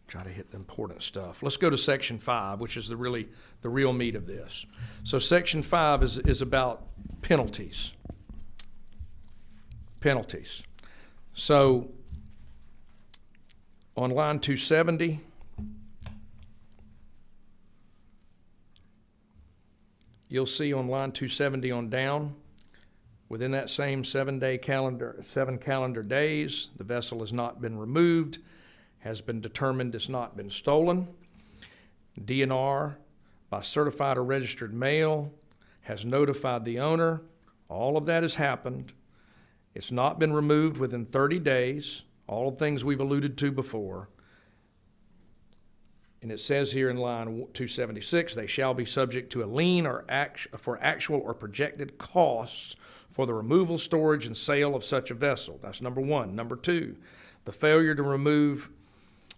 Try to hit the important stuff. Let's go to Section 5, which is the real meat of this. So Section 5 is about penalties. Penalties. So on line 270, you'll see on line 270 on down, within that same 7 calendar days, the vessel has not been removed, has been determined it's not been stolen. DNR by certified or registered mail, has notified the owner. All of that has happened. It's not been removed within 30 days, all the things we've alluded to before. And it says here in line 276, they shall be subject to a lien or for actual or projected costs for the removal, storage, and sale of such a vessel. That's number one. Number two, the failure to remove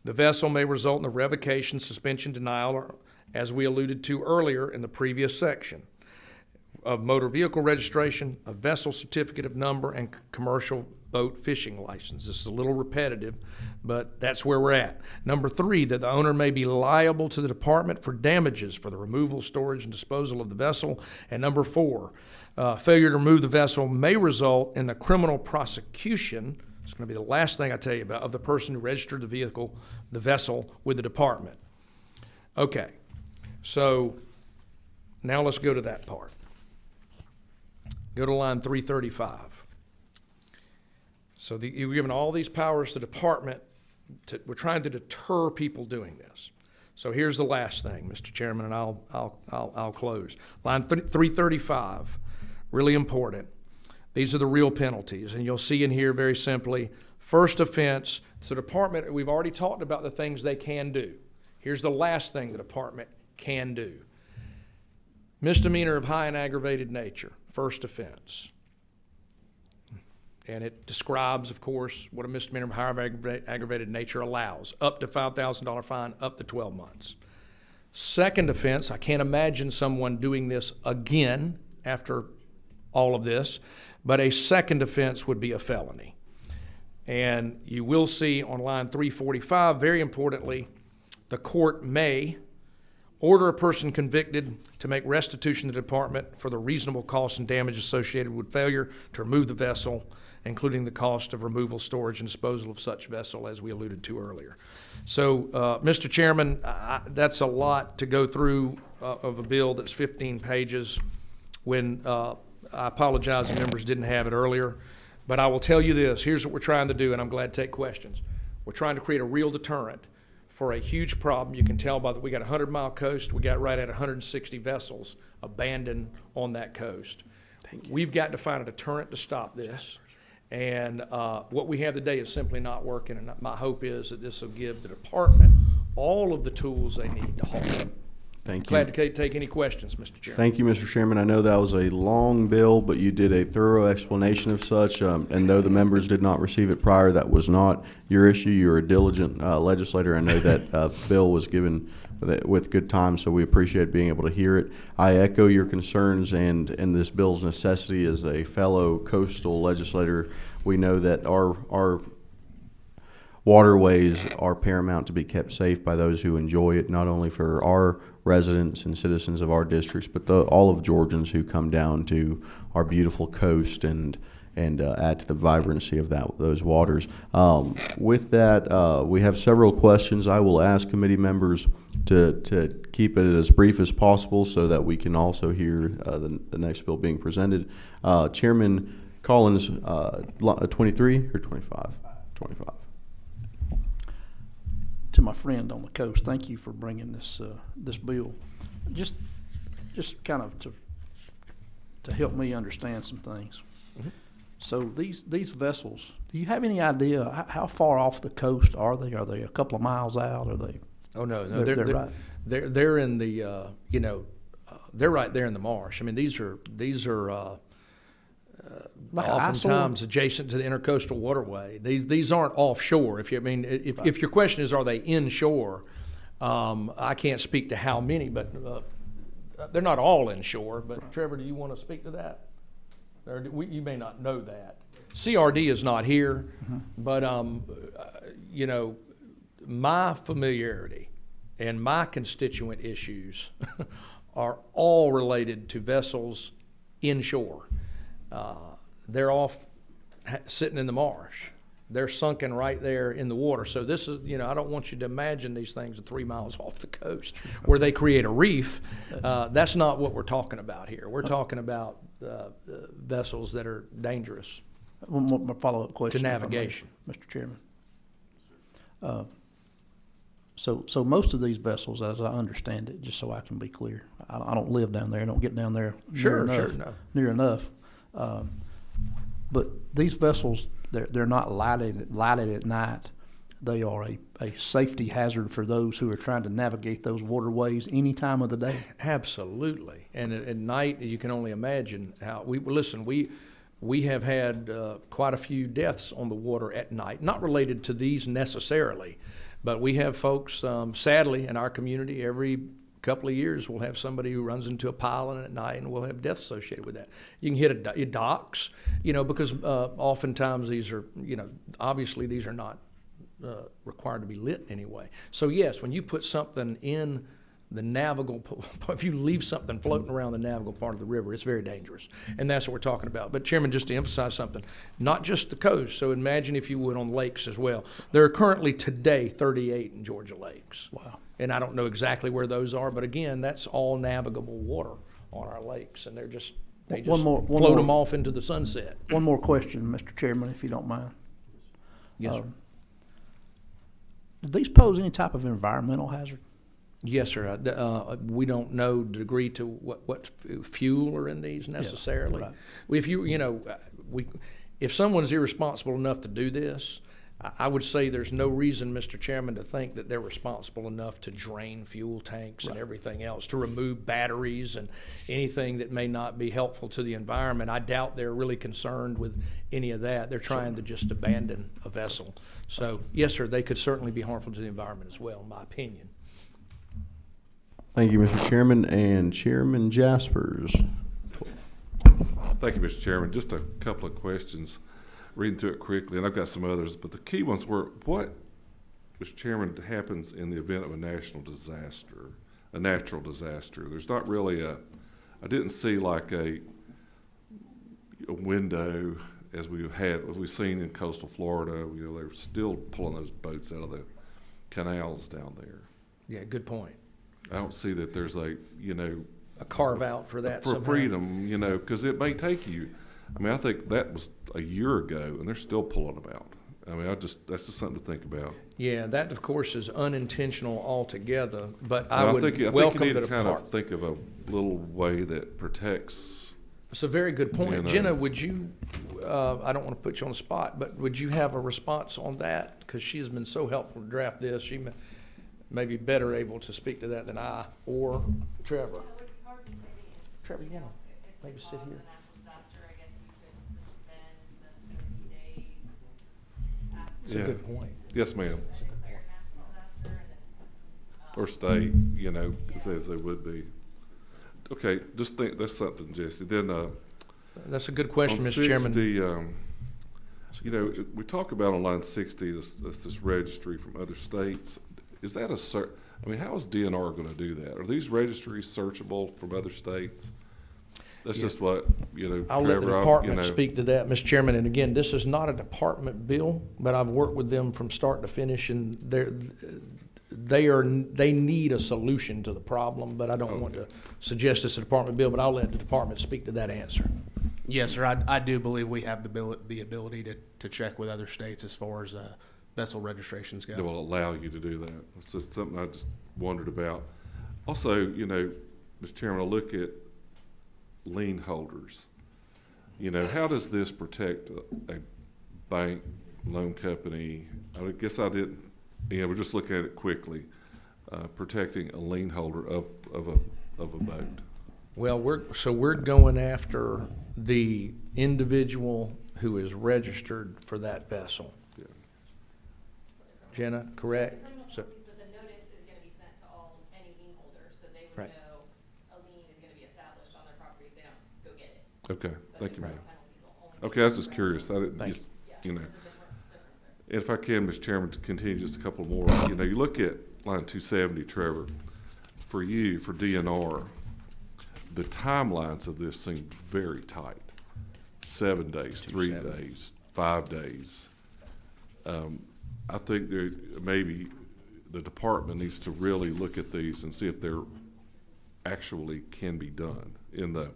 the vessel may result in the revocation, suspension, denial, or, as we alluded to earlier in the previous section, of motor vehicle registration, a vessel certificate of number, and commercial boat fishing license. This is a little repetitive, but that's where we're at. Number three, that the owner may be liable to the department for damages for the removal, storage, and disposal of the vessel. And number four, failure to remove the vessel may result in the criminal prosecution. It's going to be the last thing I tell you about, of the person who registered the vessel with the department. Okay, so now let's go to that part. Go to line 335. So you've given all these powers to the department. We're trying to deter people doing this. So here's the last thing, Mr. Chairman, and I'll close. Line 335, really important. These are the real penalties, and you'll see in here very simply, first offense. So the department, we've already talked about the things they can do. Here's the last thing the department can do. Misdemeanor of high and aggravated nature, first offense. And it describes, of course, what a misdemeanor of high or aggravated nature allows. Up to $5,000 fine, up to 12 months. Second offense, I can't imagine someone doing this again after all of this, but a second offense would be a felony. And you will see on line 345, very importantly, the court may order a person convicted to make restitution to the department for the reasonable costs and damage associated with failure to remove the vessel, including the cost of removal, storage, and disposal of such vessel, as we alluded to earlier. So, Mr. Chairman, that's a lot to go through of a bill that's 15 pages when I apologize the members didn't have it earlier. But I will tell you this, here's what we're trying to do, and I'm glad to take questions. We're trying to create a real deterrent for a huge problem. You can tell by that we got a 100-mile coast. We got right at 160 vessels abandoned on that coast. We've got to find a deterrent to stop this. And what we have today is simply not working. And my hope is that this will give the department all of the tools they need to halt it.
Thank you.
Glad to take any questions, Mr. Chairman.
Thank you, Mr. Chairman. I know that was a long bill, but you did a thorough explanation of such. And though the members did not receive it prior, that was not your issue. You're a diligent legislator. I know that bill was given with good time, so we appreciate being able to hear it. I echo your concerns and this bill's necessity. As a fellow coastal legislator, we know that our waterways are paramount to be kept safe by those who enjoy it, not only for our residents and citizens of our districts, but all of Georgians who come down to our beautiful coast and add to the vibrancy of those waters. With that, we have several questions. I will ask committee members to keep it as brief as possible so that we can also hear the next bill being presented. Chairman Collins, 23 or 25? 25.
To my friend on the coast, thank you for bringing this this bill. Just kind of to help me understand some things. Mm-hmm. So these vessels, do you have any idea how far off the coast are they? Are they a couple of miles out? Are they?
Oh no,
they're right.
They're in the they're right there in the marsh. I mean, these are
like
oftentimes adjacent to the intercoastal waterway. These aren't offshore. If your question is, are they inshore? I can't speak to how many, but they're not all inshore. But right. Trevor, do you want to speak to that? You may not know that. CRD is not here, mm-hmm. But my familiarity and my constituent issues are all related to vessels inshore. They're off sitting in the marsh. They're sunken right there in the water. So this is, I don't want you to imagine these things are 3 miles off the coast where they create a reef. That's not what we're talking about here. We're talking about vessels that are dangerous.
One more follow-up question
to navigation,
Mr. Chairman. So most of these vessels, as I understand it, just so I can be clear, I don't live down there, I don't get down there
Sure,
near
sure,
enough.
no.
Near enough. But these vessels, they're not lighted at night. They are a safety hazard for those who are trying to navigate those waterways any time of the day.
Absolutely. And at night, you can only imagine how, we have had quite a few deaths on the water at night, not related to these necessarily, but we have folks, sadly, in our community, every couple of years, we'll have somebody who runs into a pylon at night, and we'll have deaths associated with that. You can hit docks, because oftentimes these are, obviously these are not required to be lit anyway. So yes, when you put something in the navigable, if you leave something floating around the navigable part of the river, it's very dangerous. And that's what we're talking about. But Chairman, just to emphasize something, not just the coast, so imagine if you would on lakes as well. There are currently today 38 in Georgia lakes.
Wow.
And I don't know exactly where those are, but again, that's all navigable water on our lakes, and they just float them off into the sunset.
One more question, Mr. Chairman, if you don't mind.
Yes, sir.
Do these pose any type of environmental hazard?
Yes, sir. We don't know the degree to what fuel are in these necessarily.
Yeah, right.
If someone's irresponsible enough to do this, I would say there's no reason, Mr. Chairman, to think that they're responsible enough to drain fuel tanks and everything else, to remove batteries and anything that may not be helpful to the environment. I doubt they're really concerned with any of that. They're trying to just abandon a vessel. So, yes, sir, they could certainly be harmful to the environment as well, in my opinion.
Thank you, Mr. Chairman. And Chairman Jaspers.
Thank you, Mr. Chairman. Just a couple of questions. Reading through it quickly, and I've got some others, but the key ones were, what, Mr. Chairman, happens in the event of a natural disaster? There's not really I didn't see like a window as we've seen in coastal Florida. They're still pulling those boats out of the canals down there.
Yeah, good point.
I don't see that there's a
carve out for that
for
somehow.
freedom, because it may take you. I think that was a year ago, and they're still pulling them out. That's just something to think about.
Yeah, that of course is unintentional altogether, but I
think you
welcome
need
the
to kind
depart.
of think of a little way that protects.
It's a very good point. Jenna, would you, I don't want to put you on the spot, but would you have a response on that? Because she has been so helpful to draft this. She may be better able to speak to that than I or Trevor. Trevor, you want to maybe sit here? It's a good point.
Yes, ma'am. Or stay, as they would be. Okay, just think that's something, Jesse. Then
that's a good question,
on
Mr. Chairman.
60, we talk about on line 60 this registry from other states. Is that how is DNR going to do that? Are these registries searchable from other states? That's just what,
I'll let the department speak to that, Mr. Chairman. And again, this is not a department bill, but I've worked with them from start to finish, and they need a solution to the problem. But I don't want to suggest it's a department bill, but I'll let the department speak to that answer.
Yes, sir. I do believe we have the ability to check with other states as far as vessel registrations go.
It will allow you to do that. It's just something I just wondered about. Also, Mr. Chairman, I look at lien holders. How does this protect a bank, loan company? I guess I didn't, we're just looking at it quickly, protecting a lien holder of a boat.
Well, we're going after the individual who is registered for that vessel.
Yeah.
Jenna, correct? So,
The notice is going to be sent to any lien holders, so they would
Right.
know a lien is going to be established on their property if they don't go get it.
Okay, thank you, ma'am.
Penalties will only be
Okay, I was just curious. I didn't
Thank
just,
There's a difference there.
If I can, Mr. Chairman, to continue just a couple more. You look at line 270, Trevor, for DNR, the timelines of this seem very tight. 7 days, 3 days, 5 days. I think maybe the department needs to really look at these and see if they're actually can be done in the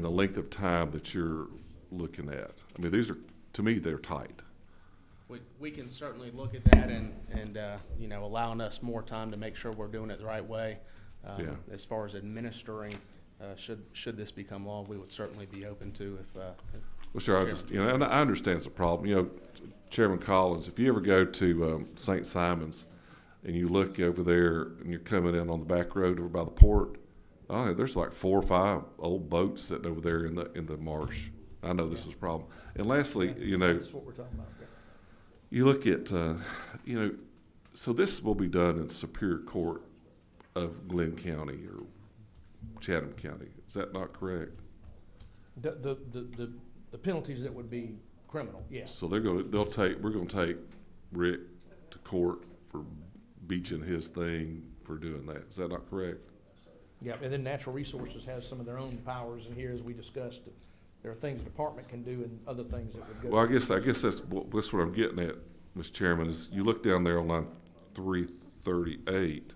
length of time that you're looking at. These are, to me, they're tight.
We can certainly look at that and you know, allowing us more time to make sure we're doing it the right way.
Yeah.
As far as administering, should this become law, we would certainly be open to if.
Well, sure, I just, you know, and I understand it's a problem. You know, Chairman Collins, if you ever go to St. Simon's and you look over there and you're coming in on the back road over by the port, oh, there's like 4 or 5 old boats sitting over there in the marsh. I know this is a problem. And lastly, you know,
That's what we're talking about.
you look at, you know, so this will be done in Superior Court of Glenn County or Chatham County. Is that not correct?
The penalties that would be criminal, yes.
So we're gonna take Rick to court for beaching his thing for doing that. Is that not correct?
Yeah, and then Natural Resources has some of their own powers in here, as we discussed. There are things the department can do and other things that would go.
Well, I guess that's what I'm getting at, Mr. Chairman, is you look down there on line 338,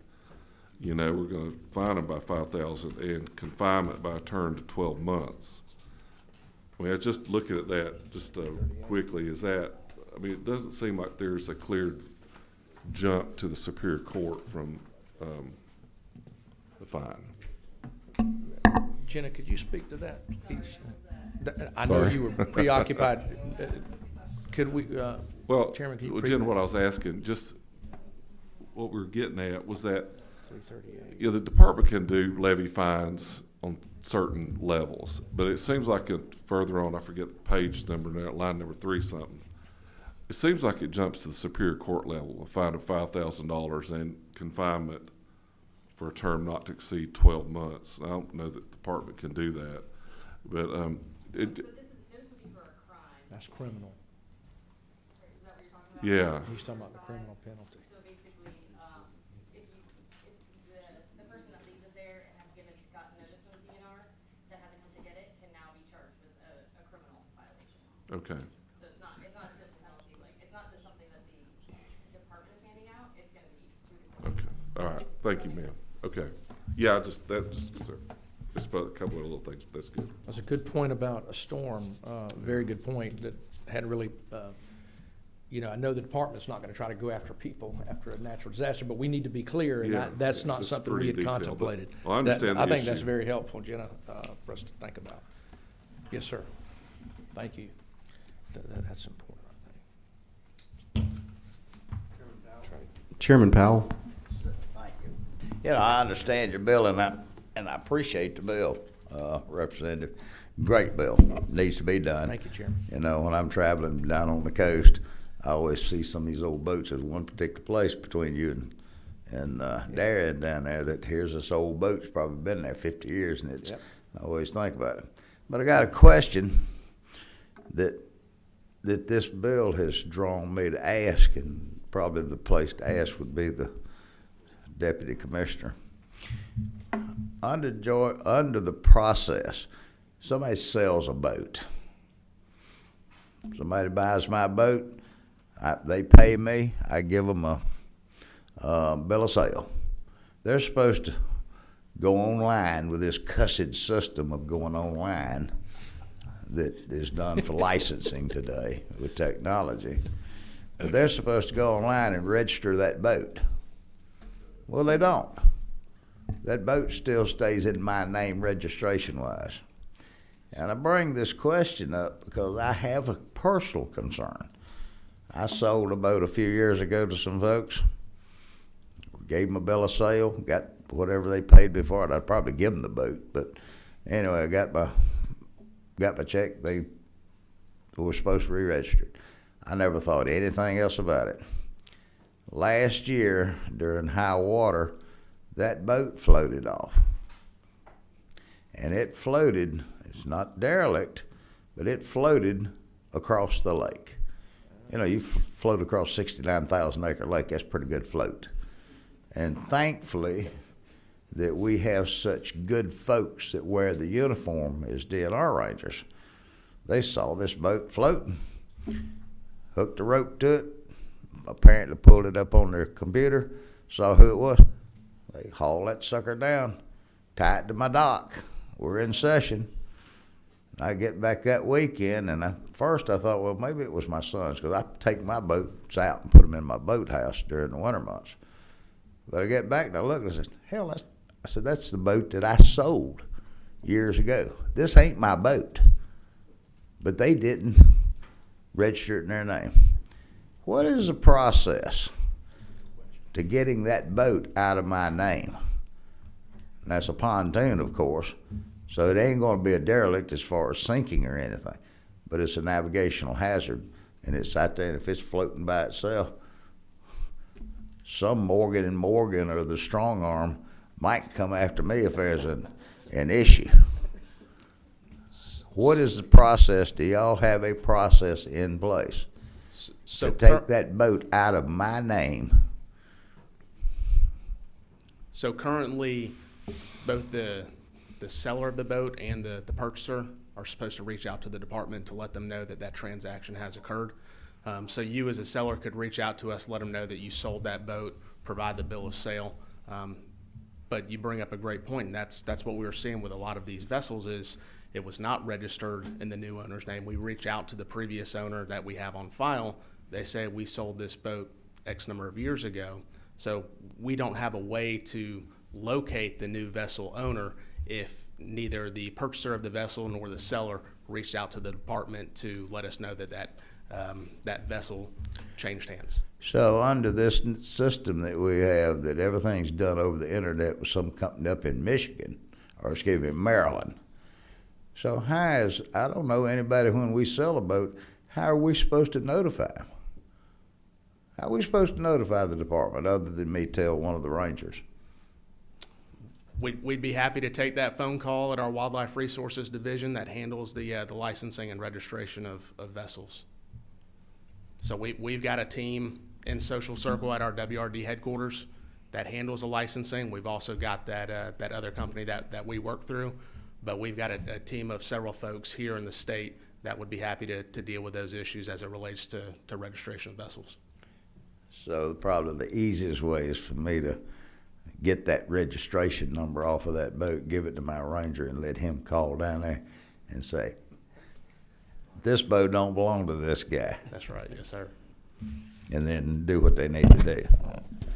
you know, we're gonna fine them by $5,000 and confinement by a term to 12 months. I mean, I just looking at that just quickly, is that, I mean, it doesn't seem like there's a clear jump to the Superior Court from the fine.
Jenna, could you speak to that, please? I know
Sorry.
you were preoccupied. Could we,
Well,
Chairman, can you?
well, Jen, what I was asking, just what we were getting at was that,
338.
you know, the department can do levy fines on certain levels, but it seems like further on, I forget the page number now, line number 3 something. It seems like it jumps to the Superior Court level, a fine of $5,000 and confinement for a term not to exceed 12 months. I don't know that the department can do that, but
So this would be for a crime.
That's criminal.
Is that what you're talking about?
yeah.
He's talking about the criminal penalty.
So basically, if the person that leaves it there and has gotten notice from the DNR that hasn't come to get it can now be charged with a criminal violation.
Okay.
So it's not a civil penalty, like, it's not just something that the department is handing out, it's gonna be through the court.
Okay. All right. Thank you, ma'am. Okay. Yeah, just for a couple of little things, but that's good.
That's a good point about a storm, very good point that hadn't really, you know, I know the department's not gonna try to go after people after a natural disaster, but we need to be clear, and
Yeah,
that's not
it's
something we
pretty
had
detailed, but-
contemplated.
well, I understand the
I think that's
issue.
very helpful, Jenna, for us to think about. Yes, sir. Thank you. That's important, I think.
Chairman Powell.
Thank you. You know, I understand your bill, and I appreciate the bill, Representative. Great bill. Needs to be done.
Thank you, Chairman.
You know, when I'm traveling down on the coast, I always see some of these old boats. There's one particular place between you and Darien down there that here's this old boat. It's probably been there 50 years, and it's,
Yep.
I always think about it. But I got a question that this bill has drawn me to ask, and probably the place to ask would be the Deputy Commissioner. Under the process, somebody sells a boat. Somebody buys my boat, they pay me, I give them a bill of sale. They're supposed to go online with this cussed system of going online that is done for licensing today with technology. But they're supposed to go online and register that boat. Well, they don't. That boat still stays in my name registration-wise. And I bring this question up because I have a personal concern. I sold a boat a few years ago to some folks, gave them a bill of sale, got whatever they paid me for it. I'd probably give them the boat, but anyway, I got my check. They were supposed to re-register it. I never thought anything else about it. Last year, during high water, that boat floated off. And it floated, it's not derelict, but it floated across the lake. You know, you float across 69,000 acre lake, that's a pretty good float. And thankfully that we have such good folks that wear the uniform as DNR rangers. They saw this boat floating, hooked a rope to it, apparently pulled it up on their computer, saw who it was. They hauled that sucker down, tied it to my dock. We're in session. I get back that weekend, and first I thought, well, maybe it was my son's, because I take my boats out and put them in my boathouse during the winter months. But I get back and I look and I said, hell, that's the boat that I sold years ago. This ain't my boat. But they didn't register it in their name. What is the process to getting that boat out of my name? And that's a pontoon, of course, so it ain't going to be a derelict as far as sinking or anything, but it's a navigational hazard, and it's out there, and if it's floating by itself, some Morgan and Morgan or the strong arm might come after me if there's an issue. What is the process? Do y'all have a process in place to take that boat out of my name?
So currently, both the seller of the boat and the purchaser are supposed to reach out to the department to let them know that that transaction has occurred. So you as a seller could reach out to us, let them know that you sold that boat, provide the bill of sale. But you bring up a great point, and that's what we were seeing with a lot of these vessels is it was not registered in the new owner's name. We reach out to the previous owner that we have on file. They say we sold this boat X number of years ago. So we don't have a way to locate the new vessel owner if neither the purchaser of the vessel nor the seller reached out to the department to let us know that vessel changed hands.
So under this system that we have, that everything's done over the internet with some company up in Michigan, or excuse me, Maryland. So I don't know anybody when we sell a boat, how are we supposed to notify them? How are we supposed to notify the department other than me tell one of the rangers?
We'd be happy to take that phone call at our Wildlife Resources Division that handles the licensing and registration of vessels. So we've got a team in Social Circle at our WRD headquarters that handles the licensing. We've also got that other company that we work through, but we've got a team of several folks here in the state that would be happy to deal with those issues as it relates to registration of vessels.
So probably the easiest way is for me to get that registration number off of that boat, give it to my ranger, and let him call down there and say, this boat don't belong to this guy.
That's right, yes, sir.
And then do what they need to do.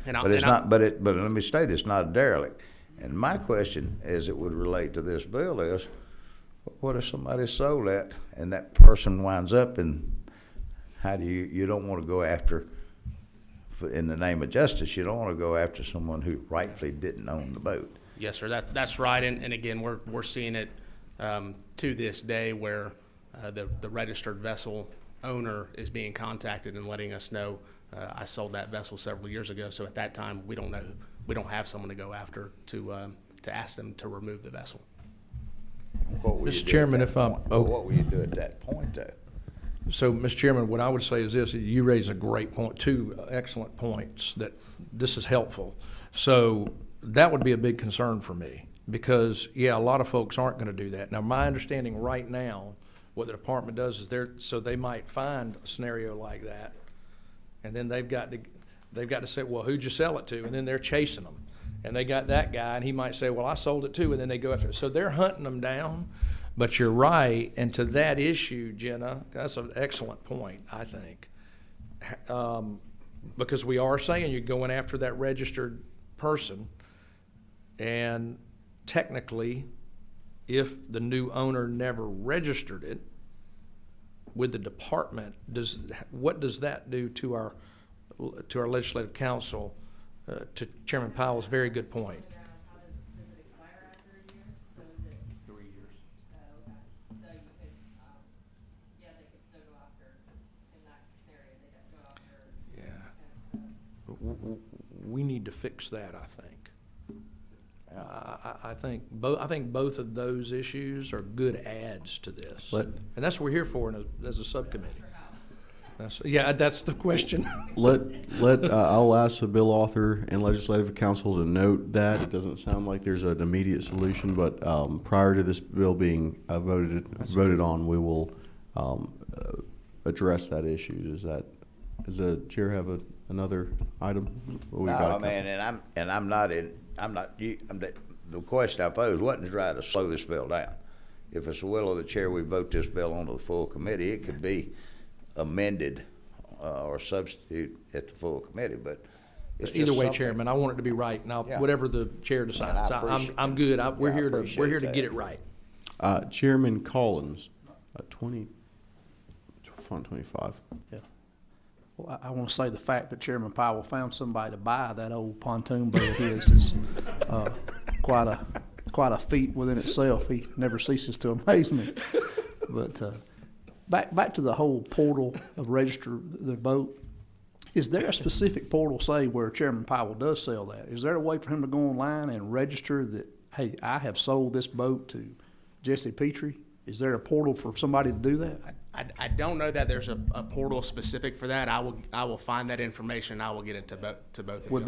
But let me state, it's not a derelict. And my question, as it would relate to this bill, is, what if somebody sold that and that person winds up, and how do you don't want to go after, in the name of justice, you don't want to go after someone who rightfully didn't own the boat.
Yes, sir. That's right. And again, we're seeing it to this day where the registered vessel owner is being contacted and letting us know I sold that vessel several years ago. So at that time, we don't have someone to go after to ask them to remove the vessel.
Mr. Chairman,
what will you do at that point, though?
So, Mr. Chairman, what I would say is this: you raise a great point, two excellent points. That this is helpful. So that would be a big concern for me because, yeah, a lot of folks aren't going to do that. Now, my understanding right now, what the department does is they might find a scenario like that, and then they've got to say, well, who'd you sell it to? And then they're chasing them, and they got that guy, and he might say, well, I sold it too, and then they go after it. So they're hunting them down. But you're right, and to that issue, Jenna, that's an excellent point, I think. Because we are saying you're going after that registered person, and technically, if the new owner never registered it with the department, what does that do to our legislative council? To Chairman Powell's very good point. We need to fix that, I think. I think both of those issues are good adds to this, and that's what we're here for as a subcommittee. That's the question.
I'll ask the bill author and legislative council to note that. It doesn't sound like there's an immediate solution, but prior to this bill being voted on, we will address that issue. Does the chair have another item?
The question I posed wasn't to try to slow this bill down. if it's the will of the chair, we vote this bill onto the full committee. It could be amended or substitute at the full committee, but it's
Either
just
way,
something.
Chairman, I want it to be right. Now,
Yeah.
whatever the chair decides, I'm good. We're here to
appreciate
get
that.
it right.
Chairman Collins, 25.
Yeah. Well, I want to say the fact that Chairman Powell found somebody to buy that old pontoon boat of his is quite a feat within itself. He never ceases to amaze me. But back to the whole portal of register the boat. Is there a specific portal, say, where Chairman Powell does sell that? Is there a way for him to go online and register that, hey, I have sold this boat to Jesse Petrie? Is there a portal for somebody to do that?
I don't know that there's a portal specific for that. I will find that information. I will get it to both of you.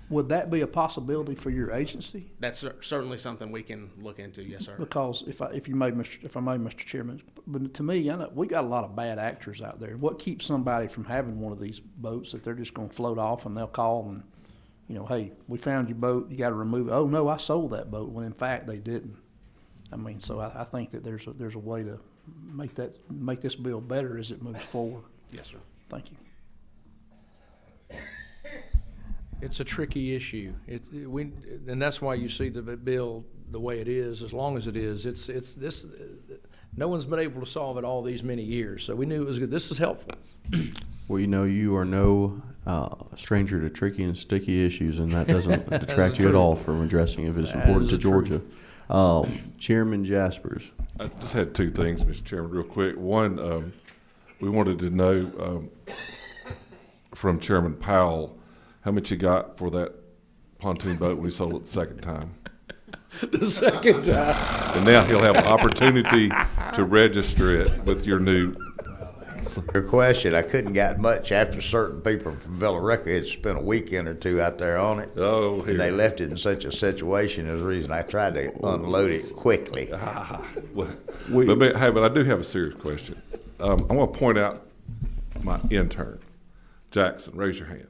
Would that be a possibility for your agency?
That's certainly something we can look into. Yes, sir.
Because if I may, Mr. Chairman, but to me, I know we got a lot of bad actors out there. What keeps somebody from having one of these boats that they're just going to float off and they'll call and, you know, hey, we found your boat, you got to remove it. Oh no, I sold that boat, when in fact they didn't. I mean, so I think that there's a way to make this bill better as it moves forward.
Yes, sir.
Thank you.
It's a tricky issue. And that's why you see the bill the way it is, as long as it is. It's this. No one's been able to solve it all these many years, so we knew it was good. This is helpful.
Well, you know, you are no stranger to tricky and sticky issues, and that doesn't detract you at all from addressing if it's important to Georgia. Chairman Jaspers.
I just had two things, Mr. Chairman, real quick. One, we wanted to know from Chairman Powell how much he got for that pontoon boat when he sold it the second time.
The second time.
And now he'll have an opportunity to register it with your new.
Your question, I couldn't get much after certain people from Villa Rica had spent a weekend or two out there on it.
Oh,
and they left it in such a situation as the reason I tried to unload it quickly.
But I do have a serious question. I want to point out my intern, Jackson. Raise your hand.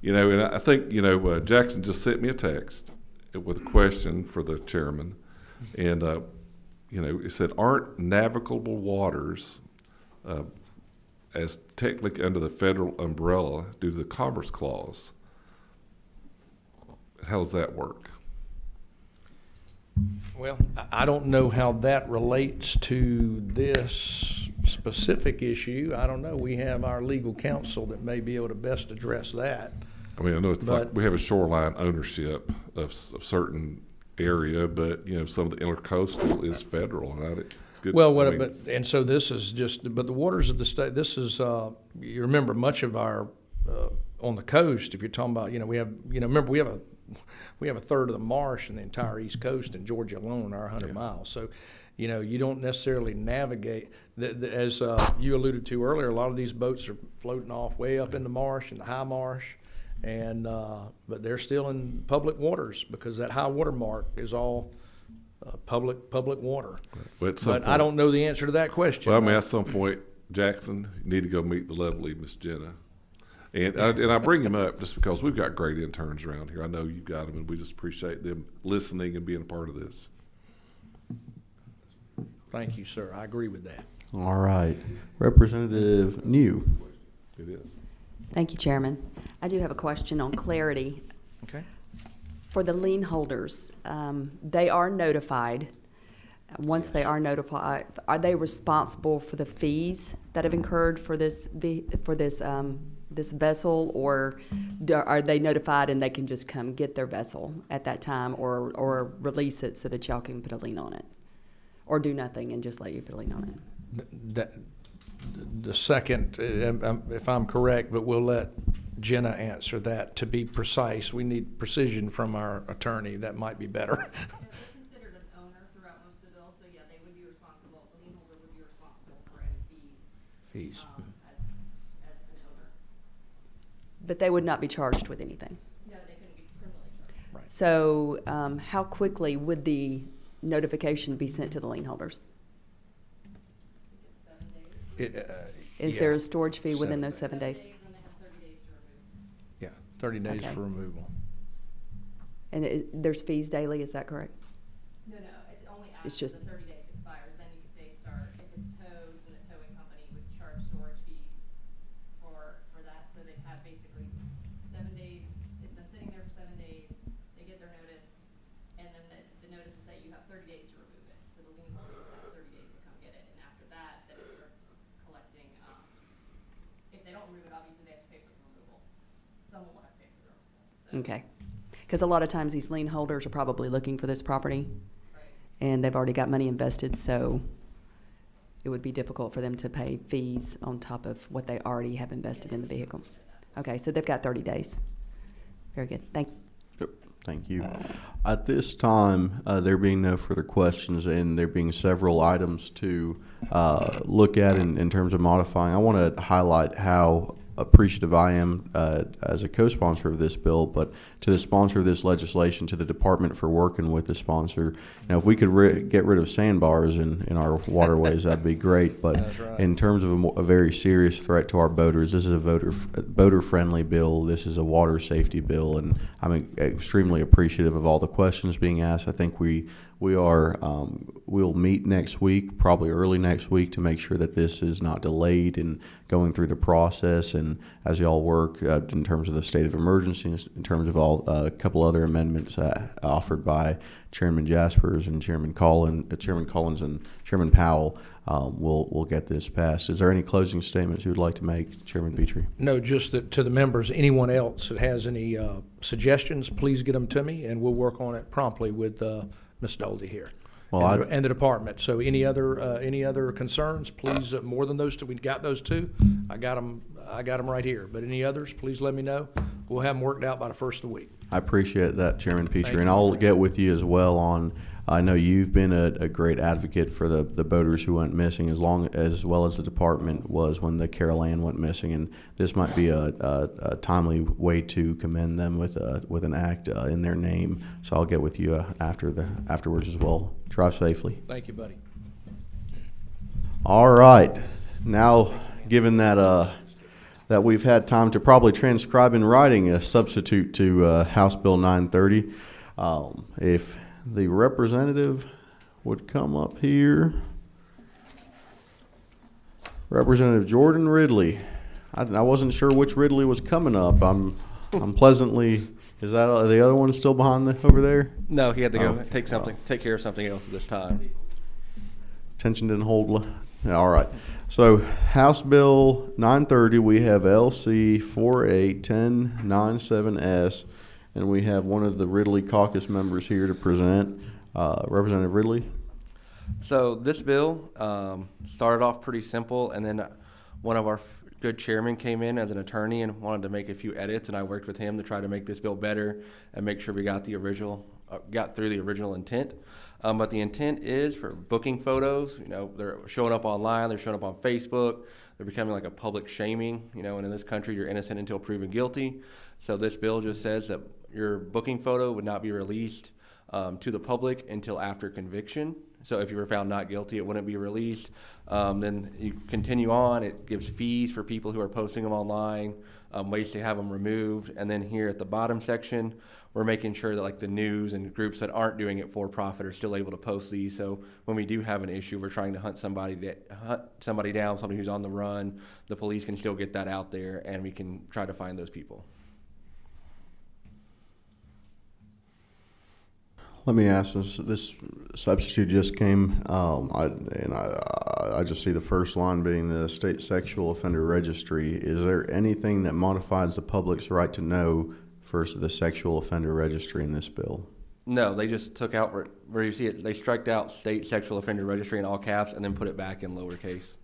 You know, and I think, you know, Jackson just sent me a text with a question for the chairman. And, you know, it said, aren't navigable waters as technically under the federal umbrella due to the Commerce Clause? How does that work?
Well, I don't know how that relates to this specific issue. I don't know. We have our legal counsel that may be able to best address that.
I mean, I know it's like we have a shoreline ownership of certain area, but, you know, some of the intercoastal is federal. And it's good.
Well, and so this is just, but the waters of the state, this is, you remember much of our, on the coast, if you're talking about, you know, we have, you know, remember we have a third of the marsh in the entire East Coast in Georgia alone, our 100 miles. So, you know, you don't necessarily navigate, as you alluded to earlier, a lot of these boats are floating off way up in the marsh, in the high marsh, and but they're still in public waters because that high water mark is all public water.
But
I don't know the answer to that question.
Well, I mean, at some point, Jackson, you need to go meet the lovely Miss Jenna. And I bring him up just because we've got great interns around here. I know you've got them, and we just appreciate them listening and being a part of this.
Thank you, sir. I agree with that.
All right. Representative New.
It is.
Thank you, Chairman. I do have a question on clarity.
Okay.
For the lien holders, they are notified. Once they are notified, are they responsible for the fees that have incurred for this vessel, or are they notified and they can just come get their vessel at that time, or release it so that y'all can put a lien on it, or do nothing and just let you put a lien on it?
The second, if I'm correct, but we'll let Jenna answer that. To be precise, we need precision from our attorney. That might be better.
They're considered an owner throughout most of the bill, so yeah, they would be responsible. The lien holder would be responsible for any fees. As an owner.
But they would not be charged with anything.
No, they couldn't be criminally charged.
Right.
So how quickly would the notification be sent to the lien holders? Is there a storage fee within those 7 days?
And they have 30 days to remove.
Yeah, 30 days
Okay.
for removal.
And there's fees daily, is that correct?
No, it's only after
It's just-
the 30 days.
Okay. Because a lot of times these lien holders are probably looking for this property, and they've already got money invested, so it would be difficult for them to pay fees on top of what they already have invested in the vehicle. Okay, so they've got 30 days. Very good. Thank
Yep, thank you. At this time, there being no further questions and there being several items to look at in terms of modifying, I want to highlight how appreciative I am as a co-sponsor of this bill, but to the sponsor of this legislation, to the department for working with the sponsor. Now, if we could get rid of sandbars in our waterways, that'd be great. But
right.
in terms of a very serious threat to our boaters, this is a boater-friendly bill. This is a water safety bill, and I'm extremely appreciative of all the questions being asked. I think we'll meet next week, probably early next week, to make sure that this is not delayed in going through the process. And as y'all work in terms of the state of emergency, in terms of a couple other amendments offered by Chairman Jaspers and Chairman Collins and Chairman Powell, we'll get this passed. Is there any closing statements you would like to make, Chairman Petrie?
No, just that to the members, anyone else that has any suggestions, please get them to me, and we'll work on it promptly with Ms. Doldy here.
Well,
And the department. So any other concerns, please, more than those two, we got those two. I got them right here. But any others, please let me know. We'll have them worked out by the first of the week.
I appreciate that, Chairman Petrie,
Thank
and
you,
I'll
my friend.
get with you as well on. I know you've been a great advocate for the boaters who went missing, as well as the department was when the Carol Ann went missing, and this might be a timely way to commend them with an act in their name. So I'll get with you afterwards as well. Drive safely.
Thank you, buddy.
All right. Now, given that that we've had time to probably transcribe in writing a substitute to House Bill 930, if the representative would come up here. Representative Jordan Ridley. I wasn't sure which Ridley was coming up. I'm pleasantly. Is that the other one still behind over there?
No, he had to go
Oh.
take care of something else at this time.
Attention didn't hold. Yeah, all right. So House Bill 930, we have LC 481097S, and we have one of the Ridley caucus members here to present. Representative Ridley.
So this bill started off pretty simple, and then one of our good chairman came in as an attorney and wanted to make a few edits, and I worked with him to try to make this bill better and make sure we got the original, got through the original intent. But the intent is for booking photos. You know, they're showing up online, they're showing up on Facebook, they're becoming like a public shaming. You know, and in this country, you're innocent until proven guilty. So this bill just says that your booking photo would not be released to the public until after conviction. So if you were found not guilty, it wouldn't be released. Then you continue on. It gives fees for people who are posting them online, ways to have them removed. And then here at the bottom section, we're making sure that like the news and groups that aren't doing it for profit are still able to post these. So when we do have an issue, we're trying to hunt somebody down, somebody who's on the run. The police can still get that out there, and we can try to find those people.
Let me ask this substitute just came, I just see the first line being the state sexual offender registry. Is there anything that modifies the public's right to know first the sexual offender registry in this bill?
No, they just took out where you see it. They striked out state sexual offender registry in all caps and then put it back in lowercase.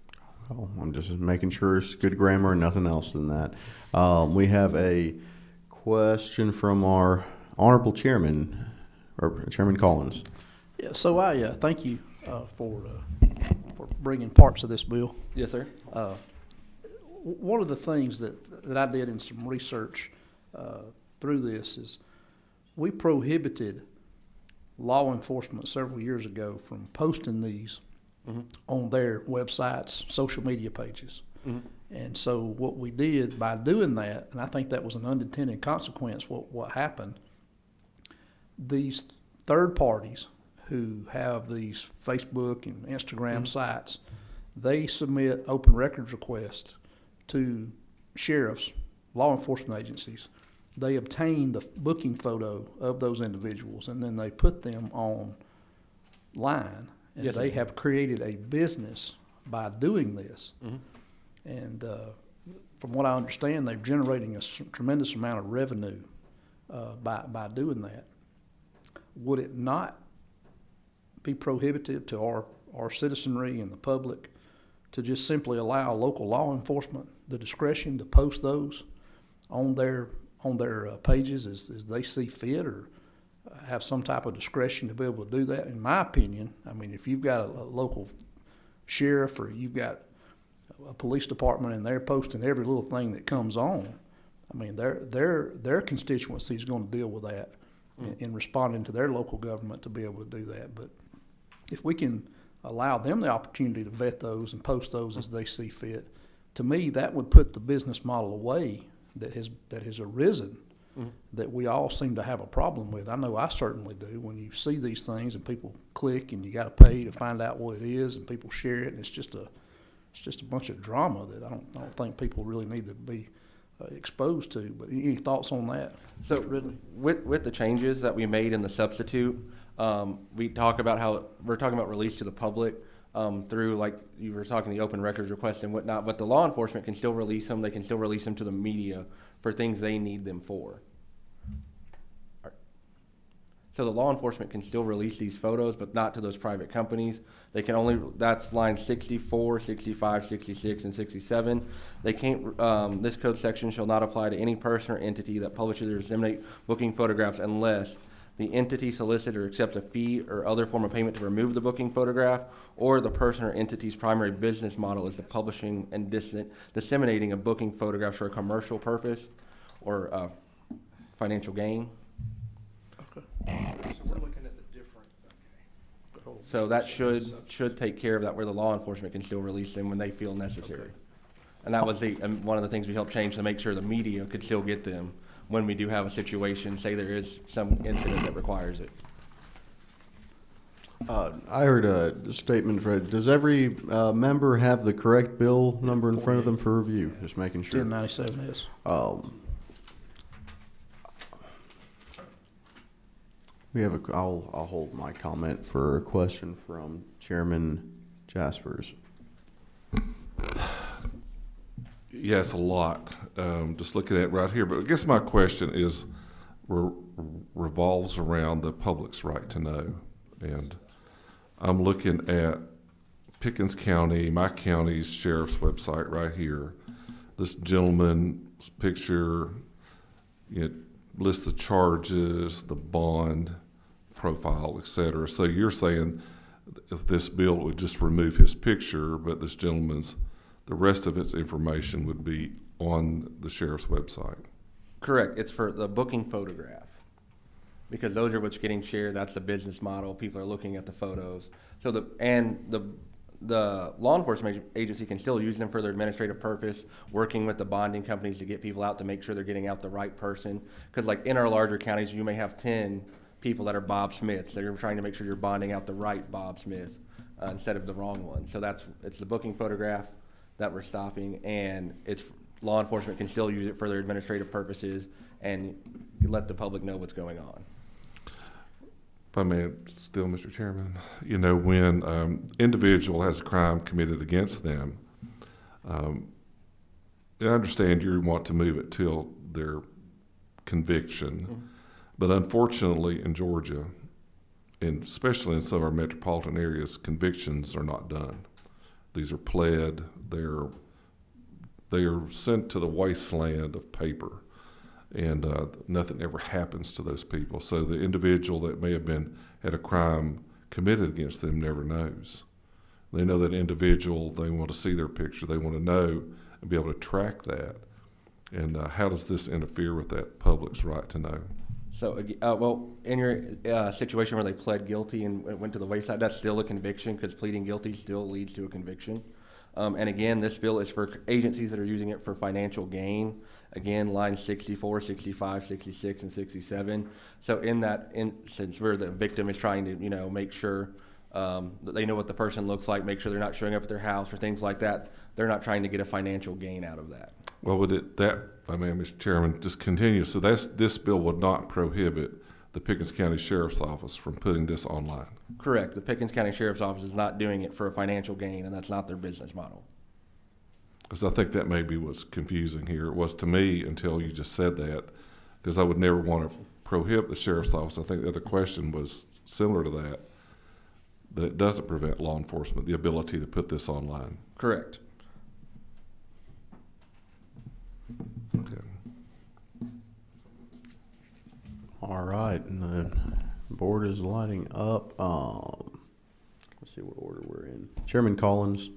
Oh, I'm just making sure it's good grammar and nothing else than that. We have a question from our honorable chairman, or Chairman Collins.
Yeah, so I thank you for bringing parts of this bill.
Yes, sir.
One of the things that I did in some research through this is we prohibited law enforcement several years ago from posting these on their websites, social media pages. And so what we did by doing that, and I think that was an unintended consequence, what happened, these third parties who have these Facebook and Instagram sites, they submit open records requests to sheriffs, law enforcement agencies. They obtain the booking photo of those individuals, and then they put them online. And
Yes,
they
sir.
have created a business by doing this. And from what I understand, they're generating a tremendous amount of revenue by doing that. Would it not be prohibitive to our citizenry and the public to just simply allow local law enforcement the discretion to post those on their pages as they see fit, or have some type of discretion to be able to do that? In my opinion, I mean, if you've got a local sheriff or you've got a police department and they're posting every little thing that comes on, I mean, their constituency is going to deal with that in responding to their local government to be able to do that. But if we can allow them the opportunity to vet those and post those as they see fit, to me, that would put the business model away that has arisen, that we all seem to have a problem with. I know I certainly do. When you see these things and people click and you got to pay to find out what it is, and people share it, and it's just a bunch of drama that I don't think people really need to be exposed to. But any thoughts on that?
So with the changes that we made in the substitute, we talk about how we're talking about release to the public through, like you were talking, the open records request and whatnot, but the law enforcement can still release them. They can still release them to the media for things they need them for. So the law enforcement can still release these photos, but not to those private companies. They can only, that's line 64, 65, 66, and 67. They can't, this code section shall not apply to any person or entity that publishes or disseminates booking photographs unless the entity solicited or accepts a fee or other form of payment to remove the booking photograph, or the person or entity's primary business model is the publishing and disseminating of booking photographs for a commercial purpose or financial gain.
We're looking at the different,
So that should take care of that, where the law enforcement can still release them when they feel necessary. And that was one of the things we helped change, to make sure the media could still get them when we do have a situation, say there is some incident that requires it.
I heard a statement, Fred. Does every member have the correct bill number in front of them for review? Just making sure.
1097 is.
We have I'll hold my comment for a question from Chairman Jaspers.
Yes, a lot. Just looking at it right here. But I guess my question is revolves around the public's right to know. And I'm looking at Pickens County, my county's sheriff's website right here. This gentleman's picture, it lists the charges, the bond profile, et cetera. So you're saying if this bill would just remove his picture, but this gentleman's, the rest of its information would be on the sheriff's website?
Correct. It's for the booking photograph, because those are what's getting shared. That's the business model. People are looking at the photos. So the law enforcement agency can still use them for their administrative purpose, working with the bonding companies to get people out to make sure they're getting out the right person. Because like in our larger counties, you may have 10 people that are Bob Smiths. So you're trying to make sure you're bonding out the right Bob Smith instead of the wrong one. So it's the booking photograph that we're stopping, and it's law enforcement can still use it for their administrative purposes and let the public know what's going on.
If I may still, Mr. Chairman, you know, when individual has a crime committed against them, I understand you want to move it till their conviction, but unfortunately in Georgia, and especially in some of our metropolitan areas, convictions are not done. These are pled. They are sent to the wasteland of paper, and nothing ever happens to those people. So the individual that may have had a crime committed against them never knows. They know that individual. They want to see their picture. They want to know and be able to track that. And how does this interfere with that public's right to know?
So, well, in your situation where they pled guilty and went to the wayside, that's still a conviction, because pleading guilty still leads to a conviction. And again, this bill is for agencies that are using it for financial gain. Again, lines 64, 65, 66, and 67. So in that instance where the victim is trying to, make sure that they know what the person looks like, make sure they're not showing up at their house or things like that, they're not trying to get a financial gain out of that.
Well, Mr. Chairman, just continue. So this bill would not prohibit the Pickens County Sheriff's Office from putting this online?
Correct. The Pickens County Sheriff's Office is not doing it for a financial gain, and that's not their business model.
Because I think that maybe what's confusing here. It was to me until you just said that. because I would never want to prohibit the sheriff's office. I think the other question was similar to that it doesn't prevent law enforcement the ability to put this online.
Correct.
Okay.
All right, and the board is lighting up. Let's see what order we're in. Chairman Collins.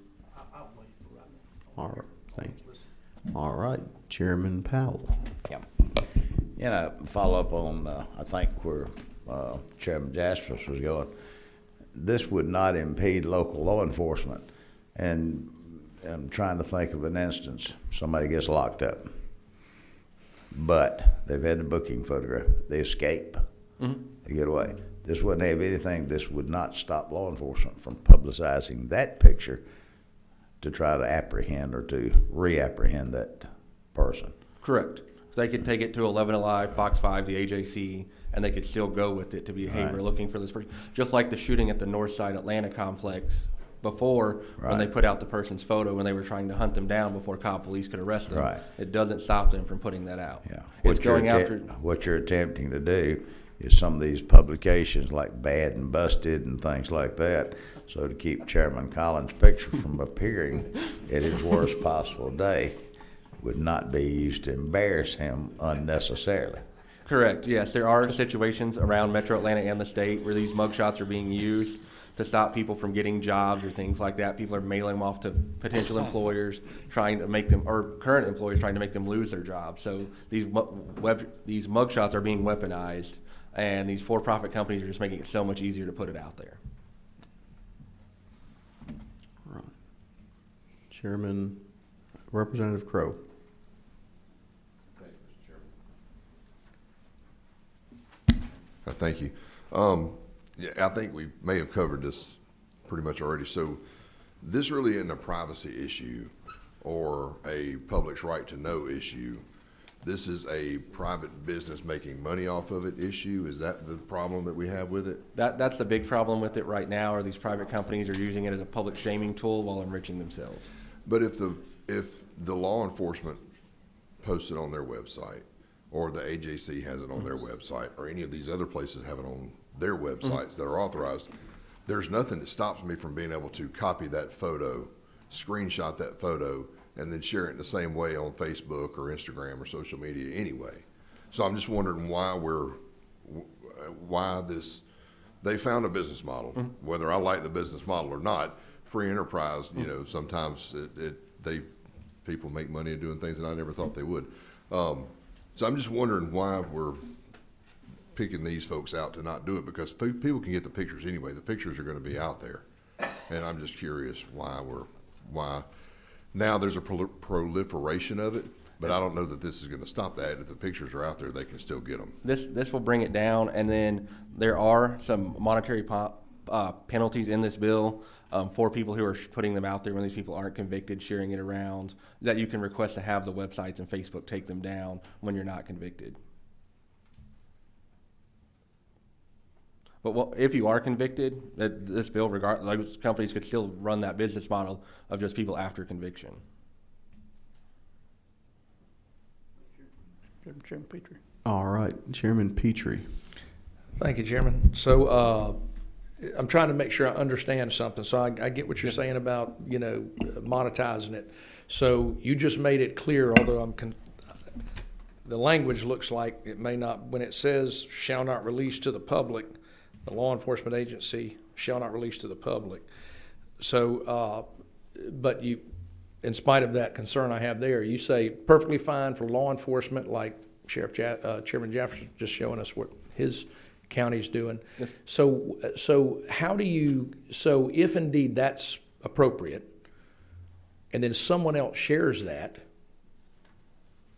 All right, thank you. All right, Chairman Powell.
Yeah. You know, follow up on, I think where Chairman Jaspers was going. This would not impede local law enforcement. And I'm trying to think of an instance. Somebody gets locked up, but they've had the booking photograph. They escape.
Mm-hmm.
They get away. This wouldn't have anything. This would not stop law enforcement from publicizing that picture to try to apprehend or to reapprehend that person.
Correct. They could take it to 11 Alive, Fox 5, the AJC, and they could still go with it to be, hey, we're looking for this person. Just like the shooting at the Northside Atlanta complex before, when they put out the person's photo when they were trying to hunt them down before cop police could arrest them.
Right.
It doesn't stop them from putting that out.
Yeah.
It's going after.
What you're attempting to do is some of these publications like Bad and Busted and things like that, so to keep Chairman Collins' picture from appearing at his worst possible day would not be used to embarrass him unnecessarily.
Correct. Yes, there are situations around Metro Atlanta and the state where these mugshots are being used to stop people from getting jobs or things like that. People are mailing them off to potential employers, trying to make them, or current employers trying to make them lose their jobs. So these mugshots are being weaponized, and these for-profit companies are just making it so much easier to put it out there.
All right. Chairman, Representative Crowe.
Thank you. Yeah, I think we may have covered this pretty much already. So this really isn't a privacy issue or a public's right to know issue. This is a private business making money off of it issue. Is that the problem that we have with it?
That's the big problem with it right now, are these private companies are using it as a public shaming tool while enriching themselves.
But if the law enforcement posts it on their website, or the AJC has it on their website, or any of these other places have it on their websites that are authorized, there's nothing that stops me from being able to copy that photo, screenshot that photo, and then share it in the same way on Facebook or Instagram or social media anyway. So I'm just wondering why they found a business model, whether I like the business model or not. Free enterprise, you know, sometimes people make money doing things that I never thought they would. So I'm just wondering why we're picking these folks out to not do it, because people can get the pictures anyway. The pictures are going to be out there, and I'm just curious why now there's a proliferation of it, but I don't know that this is going to stop that. If the pictures are out there, they can still get them.
This will bring it down, and then there are some monetary penalties in this bill for people who are putting them out there when these people aren't convicted, sharing it around, that you can request to have the websites and Facebook take them down when you're not convicted. But if you are convicted, this bill, those companies could still run that business model of just people after conviction.
Chairman Petrie.
All right, Chairman Petrie.
Thank you, Chairman. So I'm trying to make sure I understand something. So I get what you're saying about, monetizing it. So you just made it clear, although the language looks like it may not, when it says shall not release to the public, the law enforcement agency shall not release to the public. So, but you, in spite of that concern I have there, you say perfectly fine for law enforcement, like Chairman Jefferson just showing us what his county's doing.
Yes.
So how do you, so if indeed that's appropriate, and then someone else shares that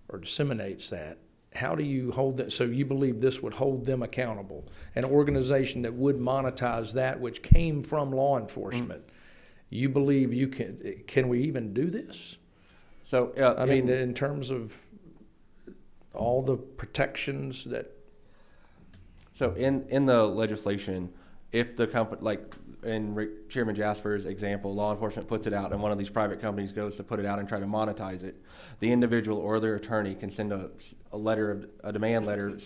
or disseminates that, how do you hold that? So you believe this would hold them accountable? An organization that would monetize that which came from law enforcement, you believe you can we even do this?
So
I mean, in terms of all the protections that.
So in the legislation, if the company, like Chairman Jasper's example, law enforcement puts it out and one of these private companies goes to put it out and try to monetize it, the individual or their attorney can send a demand letter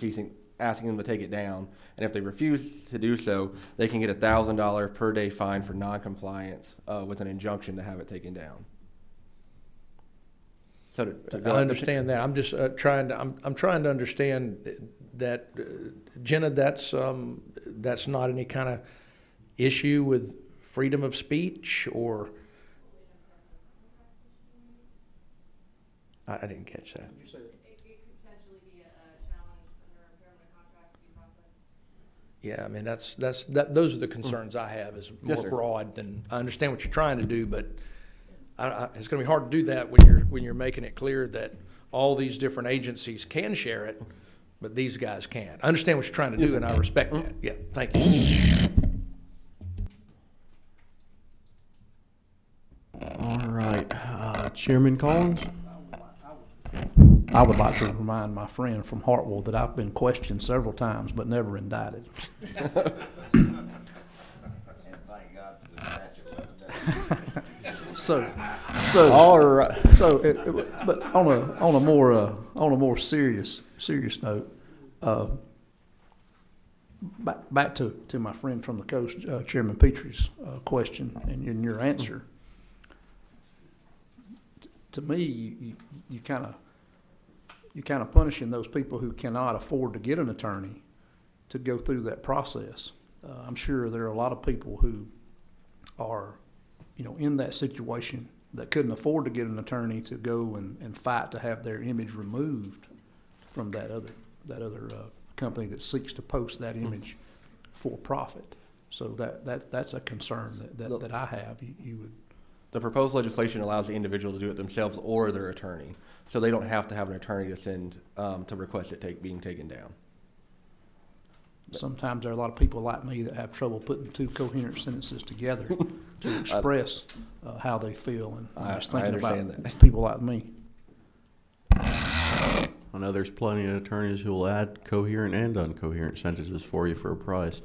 asking them to take it down. And if they refuse to do so, they can get a $1,000 per day fine for noncompliance with an injunction to have it taken down. So
I understand that. I'm just trying to understand that, Jenna, that's not any kind of issue with freedom of speech, or I didn't catch that.
It could potentially be a challenge under impairment of contract due process.
Yeah, I mean, those are the concerns I have, is
Yes,
more
sir.
broad than, I understand what you're trying to do, but it's gonna be hard to do that when you're making it clear that all these different agencies can share it, but these guys can't. I understand what you're trying to do, and I respect that. Yeah, thank you.
All right, Chairman Collins?
I would like to remind my friend from Hartwell that I've been questioned several times, but never indicted.
And thank God for the statute of limitations.
All right. But on a more serious note, back to my friend from the coast, Chairman Petrie's question and your answer. To me, you kind of punishing those people who cannot afford to get an attorney to go through that process. I'm sure there are a lot of people who are, in that situation that couldn't afford to get an attorney to go and fight to have their image removed from that other company that seeks to post that image for profit. So that's a concern that I have. You would.
The proposed legislation allows the individual to do it themselves or their attorney, so they don't have to have an attorney to send to request it being taken down.
Sometimes there are a lot of people like me that have trouble putting two coherent sentences together to express how they feel, and I'm just thinking about people like me.
I know there's plenty of attorneys who will add coherent and incoherent sentences for you for a price.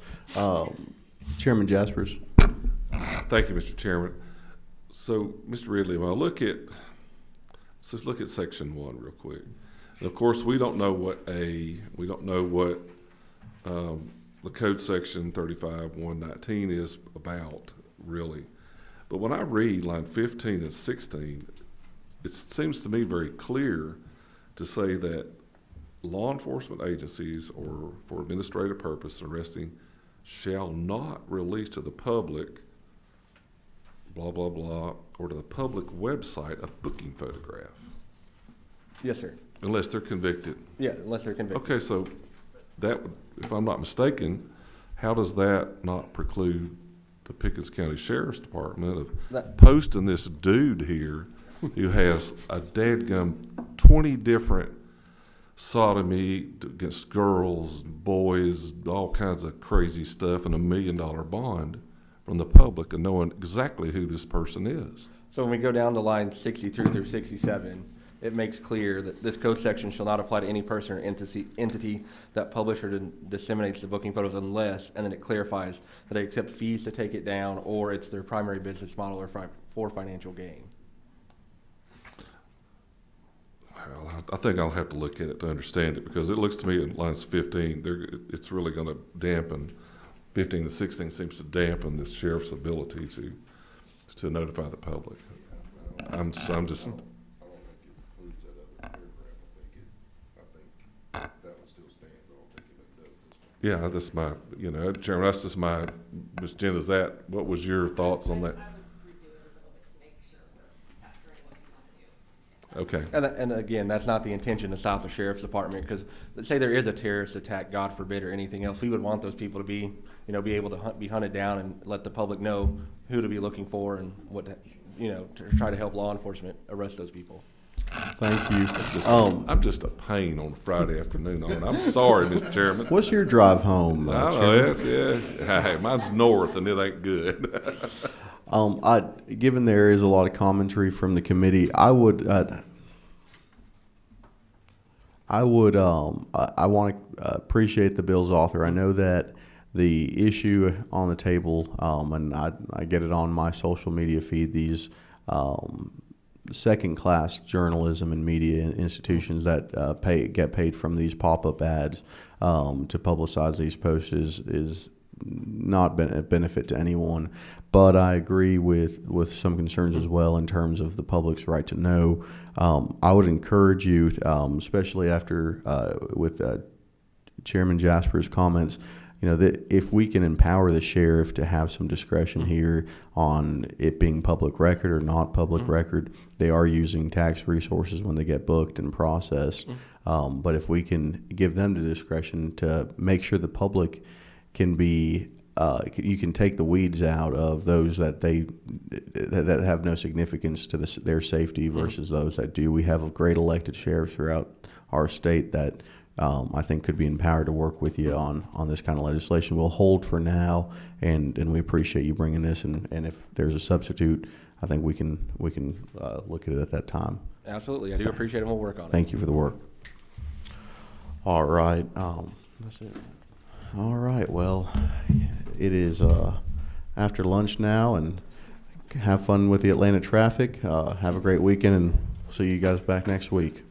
Chairman Jaspers.
Thank you, Mr. Chairman. So, Mr. Ridley, when I look at, let's just look at section 1 real quick. And of course, we don't know what the code section 35-119 is about, really. But when I read line 15 and 16, it seems to me very clear to say that law enforcement agencies, or for administrative purpose arresting, shall not release to the public blah, blah, blah, or to the public website a booking photograph.
Yes, sir.
Unless they're convicted.
Yeah, unless they're convicted.
Okay, so that would, if I'm not mistaken, how does that not preclude the Pickens County Sheriff's Department of posting this dude here who has a dadgum 20 different sodomy against girls, boys, all kinds of crazy stuff, and $1 million bond from the public, and knowing exactly who this person is?
So when we go down to line 63 through 67, it makes clear that this code section shall not apply to any person or entity that publishes or disseminates the booking photos unless, and then it clarifies that they accept fees to take it down, or it's their primary business model or for financial gain.
Well, I think I'll have to look at it to understand it, because it looks to me in lines 15, it's really going to dampen. 15 to 16 seems to dampen the sheriff's ability to notify the public. I'm just.
I don't think it includes that other paragraph. I think that one still stands. I don't think it does this one.
Yeah, that's my, Chairman, that's just my, Ms. Jen, what was your thoughts on that?
I would redo it a little bit to make sure we're capturing what you want to do.
Okay.
And again, that's not the intention to stop the sheriff's department, because let's say there is a terrorist attack, God forbid, or anything else, we would want those people to be able to be hunted down and let the public know who to be looking for and what to try to help law enforcement arrest those people.
Thank you.
I'm just a pain on a Friday afternoon. I'm sorry, Mr. Chairman.
What's your drive home,
I know, Hey, mine's north, and it ain't good.
Given there is a lot of commentary from the committee, I want to appreciate the bill's author. I know that the issue on the table, and I get it on my social media feed, these second-class journalism and media institutions that get paid from these pop-up ads to publicize these posts is not a benefit to anyone. But I agree with some concerns as well in terms of the public's right to know. I would encourage you, especially after with Chairman Jasper's comments, that if we can empower the sheriff to have some discretion here on it being public record or not public record, they are using tax resources when they get booked and processed. But if we can give them the discretion to make sure the public can be, you can take the weeds out of those that that have no significance to their safety versus those that do. We have great elected sheriffs throughout our state that I think could be empowered to work with you on this kind of legislation. We'll hold for now, and we appreciate you bringing this. And if there's a substitute, I think we can look at it at that time.
Absolutely, I do appreciate it. We'll work on it.
Thank you for the work. All right, that's it. All right, well, it is after lunch now, and have fun with the Atlanta traffic. Have a great weekend, and see you guys back next week.